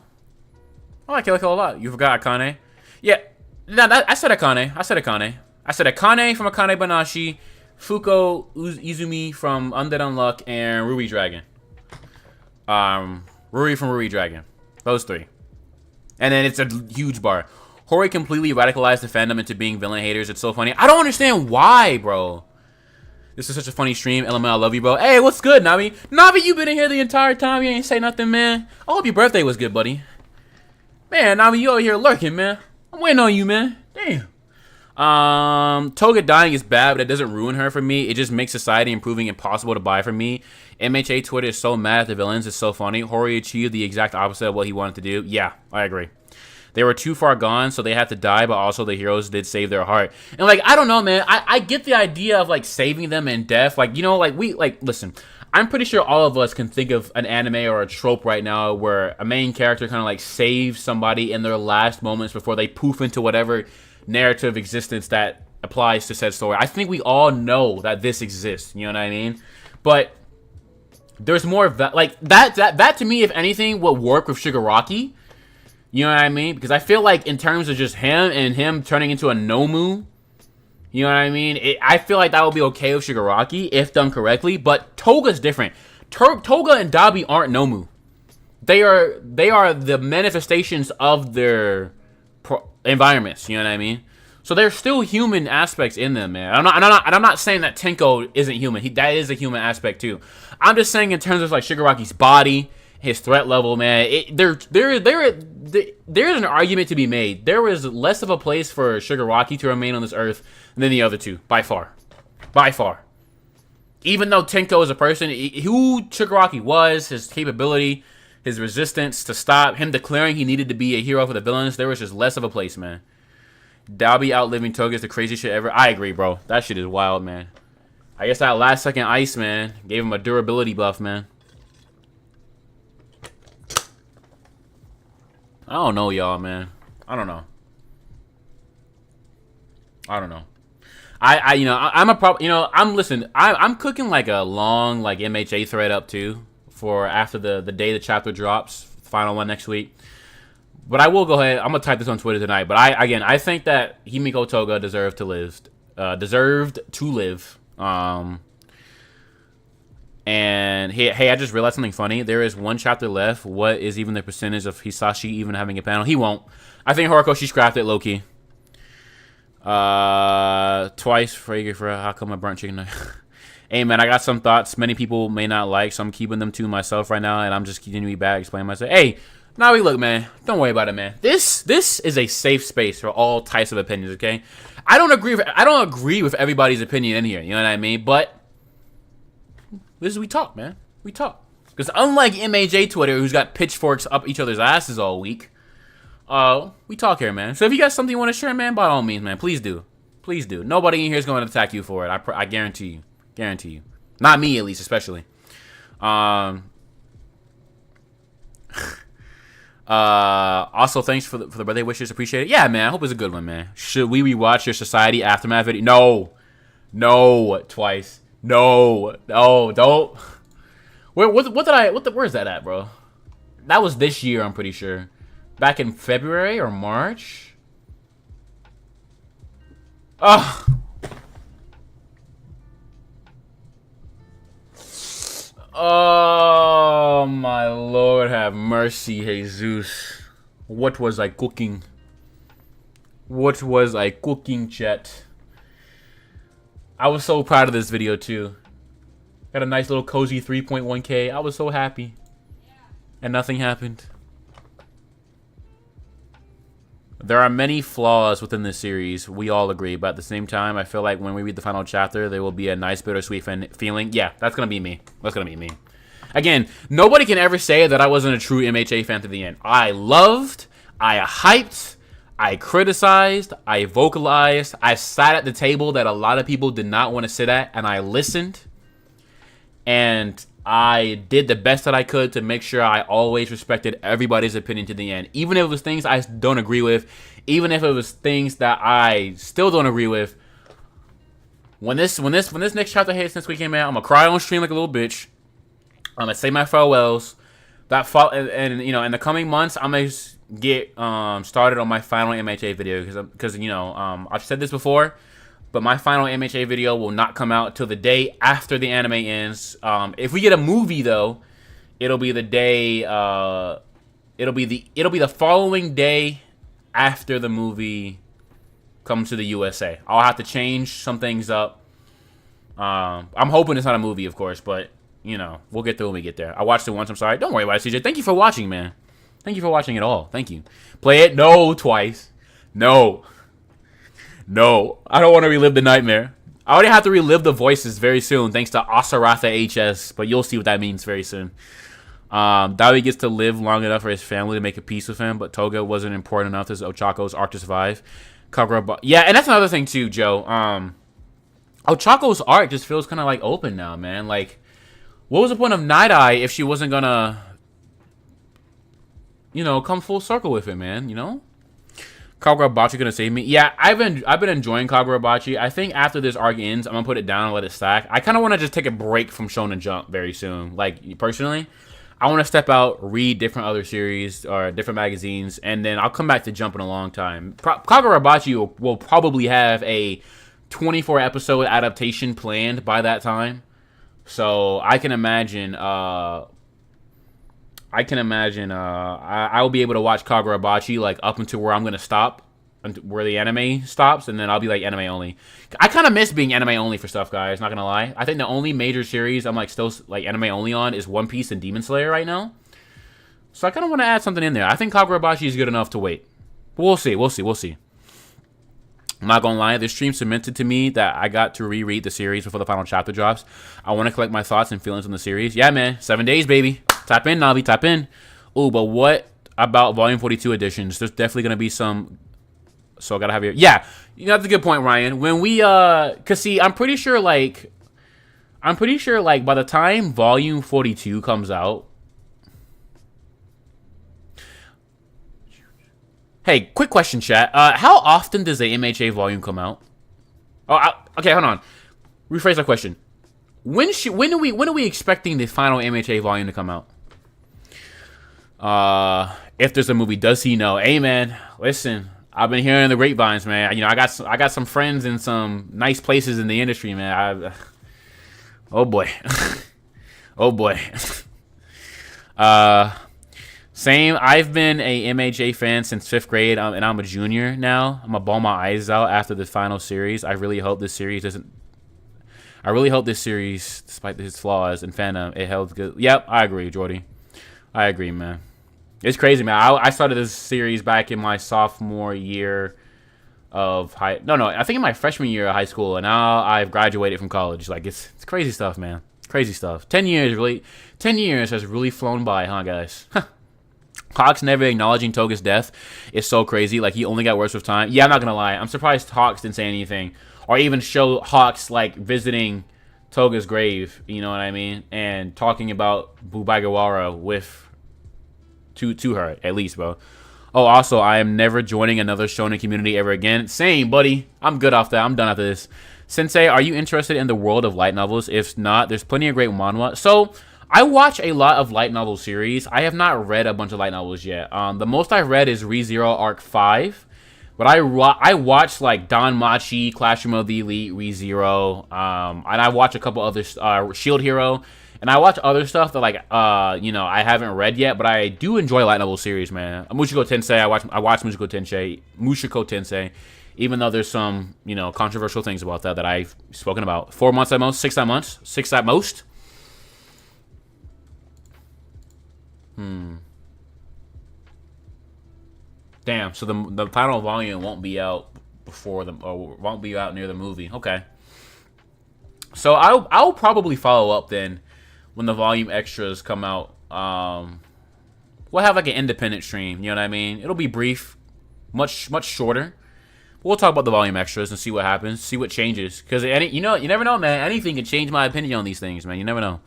I like Kill la Kill a lot. You forgot Akane? Yeah. No, I said Akane. I said Akane. I said Akane from Akane Banashi, Fuko Izumi from Undead Unluck, and Ruby Dragon. Ruri from Ruby Dragon. Those three. And then it's a huge bar. Hori completely radicalized the fandom into being villain haters. It's so funny. I don't understand why, bro. This is such a funny stream. LML, I love you, bro. Hey, what's good, Navi? Navi, you been in here the entire time. You ain't say nothing, man. I hope your birthday was good, buddy. Man, Navi, you over here lurking, man. I'm waiting on you, man. Damn. Toga dying is bad, but it doesn't ruin her for me. It just makes society improving impossible to buy for me. MHA Twitter is so mad at the villains. It's so funny. Hori achieved the exact opposite of what he wanted to do. Yeah, I agree. They were too far gone, so they had to die, but also the heroes did save their heart. And, like, I don't know, man. I get the idea of, like, saving them in death. Like, you know, like, listen. I'm pretty sure all of us can think of an anime or a trope right now where a main character kind of, like, saves somebody in their last moments before they poof into whatever narrative existence that applies to said story. I think we all know that this exists. You know what I mean? But there's more of that. Like, that to me, if anything, would work with Shigaraki. You know what I mean? Because I feel like in terms of just him turning into a Nomu, you know what I mean? I feel like that would be okay with Shigaraki if done correctly. But Toga's different. Toga and Dabi aren't Nomu. They are the manifestations of their environments. You know what I mean? So there's still human aspects in them, man. I'm not saying that Tenko isn't human. That is a human aspect too. I'm just saying in terms of like Shigaraki's body, his threat level, man. There's an argument to be made. There was less of a place for Shigaraki to remain on this earth than the other two, by far, by far. Even though Tenko is a person, who Shigaraki was, his capability, his resistance to stop him declaring he needed to be a hero for the villains, there was just less of a place, man. Dalby outliving Toga is the craziest shit ever. I agree, bro. That shit is wild, man. I guess that last second ice, man, gave him a durability buff, man. I don't know, y'all, man. I don't know. I'm cooking like a long like MHA thread up too for after the day the chapter drops, final one next week. But I will go ahead. I'm gonna type this on Twitter tonight. But I think that Himiko Toga deserved to live. And hey, I just realized something funny. There is one chapter left. What is even the percentage of Hisashi even having a panel? He won't. I think Horikoshi scrapped it, low key. Twice for how come I burnt chicken? Hey man, I got some thoughts many people may not like, so I'm keeping them to myself right now, and I'm just continuing back explaining myself. Hey, now we look, man. Don't worry about it, man. This is a safe space for all types of opinions. Okay, I don't agree with everybody's opinion in here. You know what I mean? But this is we talk, man. We talk. Because unlike MHA Twitter, who's got pitchforks up each other's asses all week, we talk here, man. So if you got something you want to share, man, by all means, man, please do. Please do. Nobody in here is going to attack you for it. I guarantee you. Guarantee you. Not me, at least, especially. Also, thanks for the birthday wishes. Appreciate it. Yeah, man. I hope it's a good one, man. Should we rewatch your Society Aftermath video? No. No. Twice. No. No. Don't. Where's that at, bro? That was this year, I'm pretty sure. Back in February or March? Oh. Oh, my Lord, have mercy, Jesus. What was I cooking? What was I cooking, chat? I was so proud of this video, too. Got a nice little cozy 3.1K. I was so happy. And nothing happened. There are many flaws within this series, we all agree, but at the same time, I feel like when we read the final chapter, there will be a nice bittersweet feeling. Yeah, that's going to be me. That's going to be me. Again, nobody can ever say that I wasn't a true MHA fan to the end. I loved, I hyped, I criticized, I vocalized, I sat at the table that a lot of people did not want to sit at, and I listened, and I did the best that I could to make sure I always respected everybody's opinion to the end. Even if it was things I don't agree with, even if it was things that I still don't agree with. When this next chapter hits this weekend, man, I'm gonna cry on stream like a little bitch. I'm gonna say my farewells. And you know, in the coming months, I'm gonna get started on my final MHA video because you know, I've said this before. But my final MHA video will not come out till the day after the anime ends. If we get a movie though, it'll be the day. It'll be the following day after the movie comes to the USA. I'll have to change some things up. I'm hoping it's not a movie, of course, but you know we'll get there when we get there. I watched it once. I'm sorry. Don't worry about it, CJ. Thank you for watching, man. Thank you for watching it all. Thank you. Play it? No, twice. No. No, I don't want to relive the nightmare. I already have to relive the voices very soon, thanks to Asaratha HS, but you'll see what that means very soon. Dawi gets to live long enough for his family to make a peace with him, but Toga wasn't important enough to Ochako's arc to survive. Yeah, and that's another thing too, Joe. Ochako's arc just feels kind of like open now, man. Like, what was the point of Night Eye if she wasn't gonna, you know, come full circle with it, man? You know. Kagurabachi gonna save me? Yeah, I've been enjoying Kagurabachi. I think after this arc ends, I'm gonna put it down and let it stack. I kind of want to just take a break from Shonen Jump very soon. Like personally, I want to step out, read different other series or different magazines, and then I'll come back to Jump in a long time. Kagurabachi will probably have a 24 episode adaptation planned by that time, so I can imagine. I'll be able to watch Kagurabachi like up until where I'm gonna stop, where the anime stops, and then I'll be like anime only. I kind of miss being anime only for stuff, guys. Not gonna lie. I think the only major series I'm like still like anime only on is One Piece and Demon Slayer right now. So I kind of want to add something in there. I think Kagurabachi is good enough to wait. But we'll see. We'll see. We'll see. I'm not gonna lie. This stream cemented to me that I got to reread the series before the final chapter drops. I want to collect my thoughts and feelings on the series. Yeah, man. 7 days, baby. Tap in, Navi. Tap in. Ooh, but what about Volume 42 editions? There's definitely gonna be some. So I gotta have your. Yeah, you know, that's a good point, Ryan. When we cause see, I'm pretty sure like by the time Volume 42 comes out. Hey, quick question, chat. How often does the MHA volume come out? Oh, okay, hold on. Rephrase that question. When are we expecting the final MHA volume to come out? If there's a movie, does he know? Hey, man, listen. I've been hearing the grapevines, man. You know, I got some friends in some nice places in the industry, man. Oh boy, oh boy. Same. I've been a MHA fan since 5th grade, and I'm a junior now. I'm gonna bawl my eyes out after the final series. I really hope this series doesn't. I really hope this series, despite its flaws and fandom, it held good. Yep, I agree, Jordy. I agree, man. It's crazy, man. I started this series back in my sophomore year of high. No, I think in my freshman year of high school, and now I've graduated from college. Like it's crazy stuff, man. Crazy stuff. 10 years has really flown by, huh, guys? Hawks never acknowledging Toga's death is so crazy. Like, he only got worse with time. Yeah, I'm not going to lie. I'm surprised Hawks didn't say anything. Or even show Hawks, like, visiting Toga's grave. You know what I mean? And talking about Bubagawara with... To her, at least, bro. Oh, also, I am never joining another shonen community ever again. Same, buddy. I'm good off that. I'm done after this. Sensei, are you interested in the world of light novels? If not, there's plenty of great manhwa. So... I watch a lot of light novel series. I have not read a bunch of light novels yet. The most I've read is ReZero Arc 5. But I watched like Don Machi, Classroom of the Elite, ReZero. And I watch a couple others, Shield Hero. And I watch other stuff that like, you know, I haven't read yet. But I do enjoy light novel series, man. Mushoku Tensei, I watch Mushoku Tensei. Even though there's some, you know, controversial things about that I've spoken about. 4 months at most, 6 at months, 6 at most. Damn, so the final volume won't be out before or won't be out near the movie. Okay. So I'll probably follow up then when the volume extras come out. We'll have like an independent stream, you know what I mean? It'll be brief, much shorter. We'll talk about the volume extras and see what happens, see what changes. Because you never know, man. Anything can change my opinion on these things, man. You never know.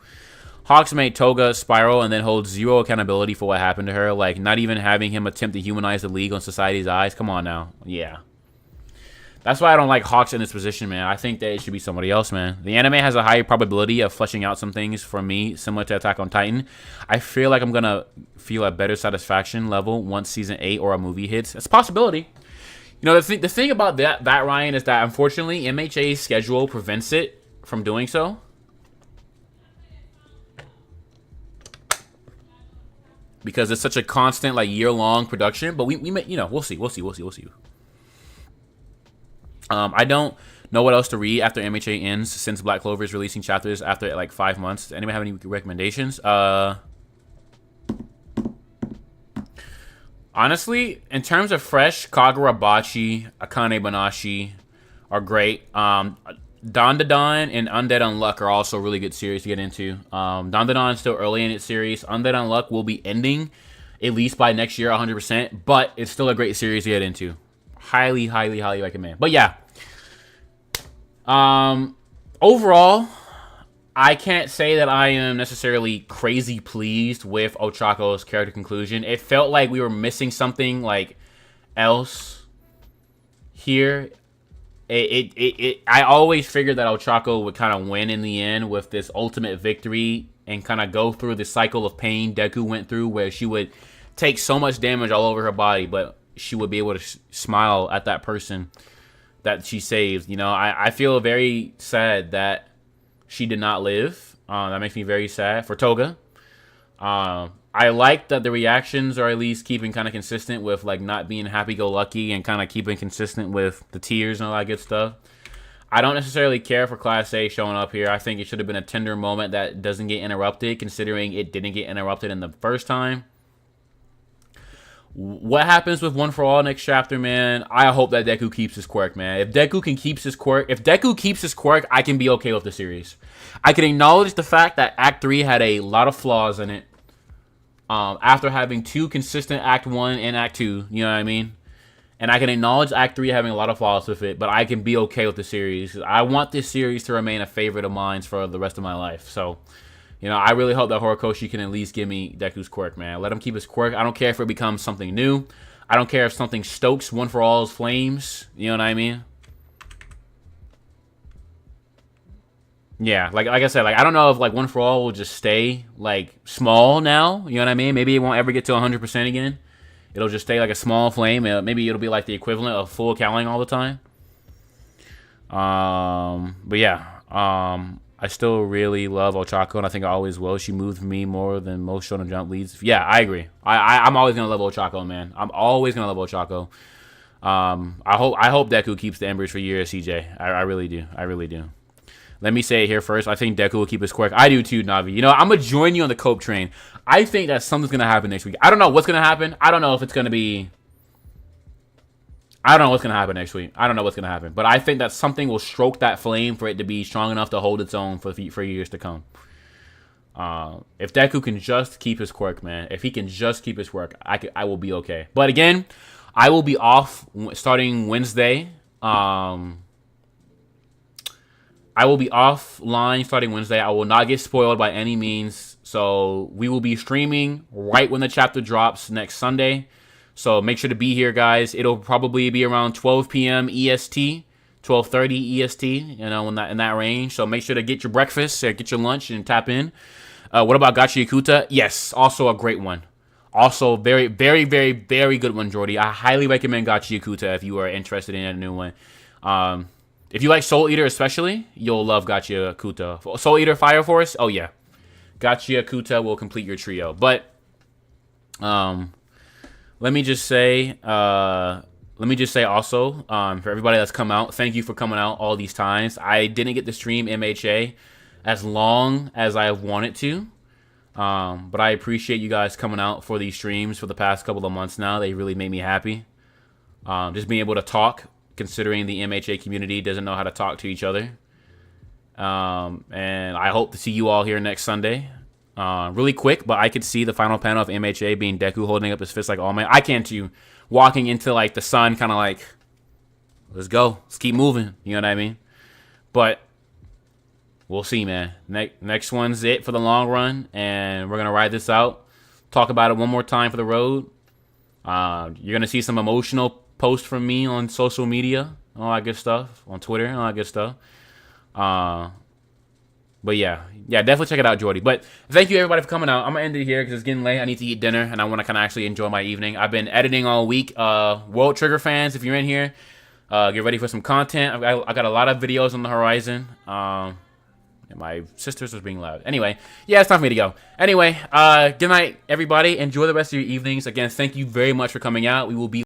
Hawks made Toga spiral and then holds zero accountability for what happened to her. Like, not even having him attempt to humanize the League on society's eyes. Come on now. Yeah. That's why I don't like Hawks in this position, man. I think that it should be somebody else, man. The anime has a high probability of fleshing out some things for me, similar to Attack on Titan. I feel like I'm going to feel a better satisfaction level once Season 8 or a movie hits. It's a possibility. You know, the thing about that, Ryan, is that, unfortunately, MHA's schedule prevents it from doing so. Because it's such a constant, like, year-long production. But we may, you know, we'll see. I don't know what else to read after MHA ends, since Black Clover is releasing chapters after, like, 5 months. Does anybody have any recommendations? Honestly, in terms of fresh, Kagurabachi, Akane Banashi are great. Dandadan and Undead Unluck are also really good series to get into. Dandadan is still early in its series. Undead Unluck will be ending at least by next year, 100%. But it's still a great series to get into. Highly, highly, highly recommend. But yeah. Overall, I can't say that I am necessarily crazy pleased with Ochaco's character conclusion. It felt like we were missing something like else here. I always figured that Ochaco would kind of win in the end with this ultimate victory and kind of go through the cycle of pain Deku went through, where she would take so much damage all over her body, but she would be able to smile at that person that she saved. You know, I feel very sad that she did not live. That makes me very sad for Toga. I like that the reactions are at least keeping kind of consistent with like not being happy-go-lucky and kind of keeping consistent with the tears and all that good stuff. I don't necessarily care for Class A showing up here. I think it should have been a tender moment that doesn't get interrupted, considering it didn't get interrupted in the first time. What happens with One for All next chapter, man? I hope that Deku keeps his quirk, man. If Deku keeps his quirk, I can be okay with the series. I can acknowledge the fact that Act 3 had a lot of flaws in it. After having 2 consistent Act 1 and Act 2, you know what I mean? And I can acknowledge Act 3 having a lot of flaws with it, but I can be okay with the series. I want this series to remain a favorite of mine for the rest of my life. So, you know, I really hope that Horikoshi can at least give me Deku's quirk, man. Let him keep his quirk. I don't care if it becomes something new. I don't care if something stokes One for All's flames. You know what I mean? Yeah, like I said, like I don't know if like One for All will just stay like small now. You know what I mean? Maybe it won't ever get to 100% again. It'll just stay like a small flame. Maybe it'll be like the equivalent of full cowling all the time. But yeah, I still really love Ochaco, and I think I always will. She moved me more than most Shonen Jump leads. Yeah, I agree. I'm always gonna love Ochaco, man. I'm always gonna love Ochaco. I hope Deku keeps the embers for years, CJ. I really do. I really do. Let me say it here first. I think Deku will keep his quirk. I do too, Navi. You know, I'm going to join you on the cope train. I think that something's going to happen next week. I don't know what's going to happen. I don't know if it's going to be... I don't know what's going to happen next week. I don't know what's going to happen. But I think that something will stroke that flame for it to be strong enough to hold its own for years to come. If Deku can just keep his quirk, man. If he can just keep his quirk, I will be okay. But again, I will be off starting Wednesday. I will be offline starting Wednesday. I will not get spoiled by any means. So we will be streaming right when the chapter drops next Sunday. So make sure to be here, guys. It'll probably be around 12 p.m. EST, 12:30 EST, you know, in that range. So make sure to get your breakfast, get your lunch, and tap in. What about Gachi Yakuta? Yes, also a great one. Also very, very, very, very good one, Jordy. I highly recommend Gachi Yakuta if you are interested in a new one. If you like Soul Eater especially, you'll love Gachi Yakuta. Soul Eater Fire Force? Oh, yeah. Gachi Yakuta will complete your trio. But, let me just say also, for everybody that's come out, thank you for coming out all these times. I didn't get to stream MHA as long as I wanted to. But I appreciate you guys coming out for these streams for the past couple of months now. They really made me happy. Just being able to talk, considering the MHA community doesn't know how to talk to each other. And I hope to see you all here next Sunday. Really quick, but I could see the final panel of MHA being Deku holding up his fist like All Might. I can too. Walking into like the sun, kind of like, let's go. Let's keep moving. You know what I mean? But we'll see, man. Next one's it for the long run, and we're going to ride this out. Talk about it one more time for the road. You're going to see some emotional posts from me on social media, all that good stuff, on Twitter, all that good stuff. But yeah, definitely check it out, Jordy. But thank you, everybody, for coming out. I'm going to end it here because it's getting late. I need to eat dinner, and I want to kind of actually enjoy my evening. I've been editing all week. World Trigger fans, if you're in here, get ready for some content. I got a lot of videos on the horizon. And my sisters was being loud. Anyway, yeah, it's time for me to go. Anyway, good night, everybody. Enjoy the rest of your evenings. Again, thank you very much for coming out. We will be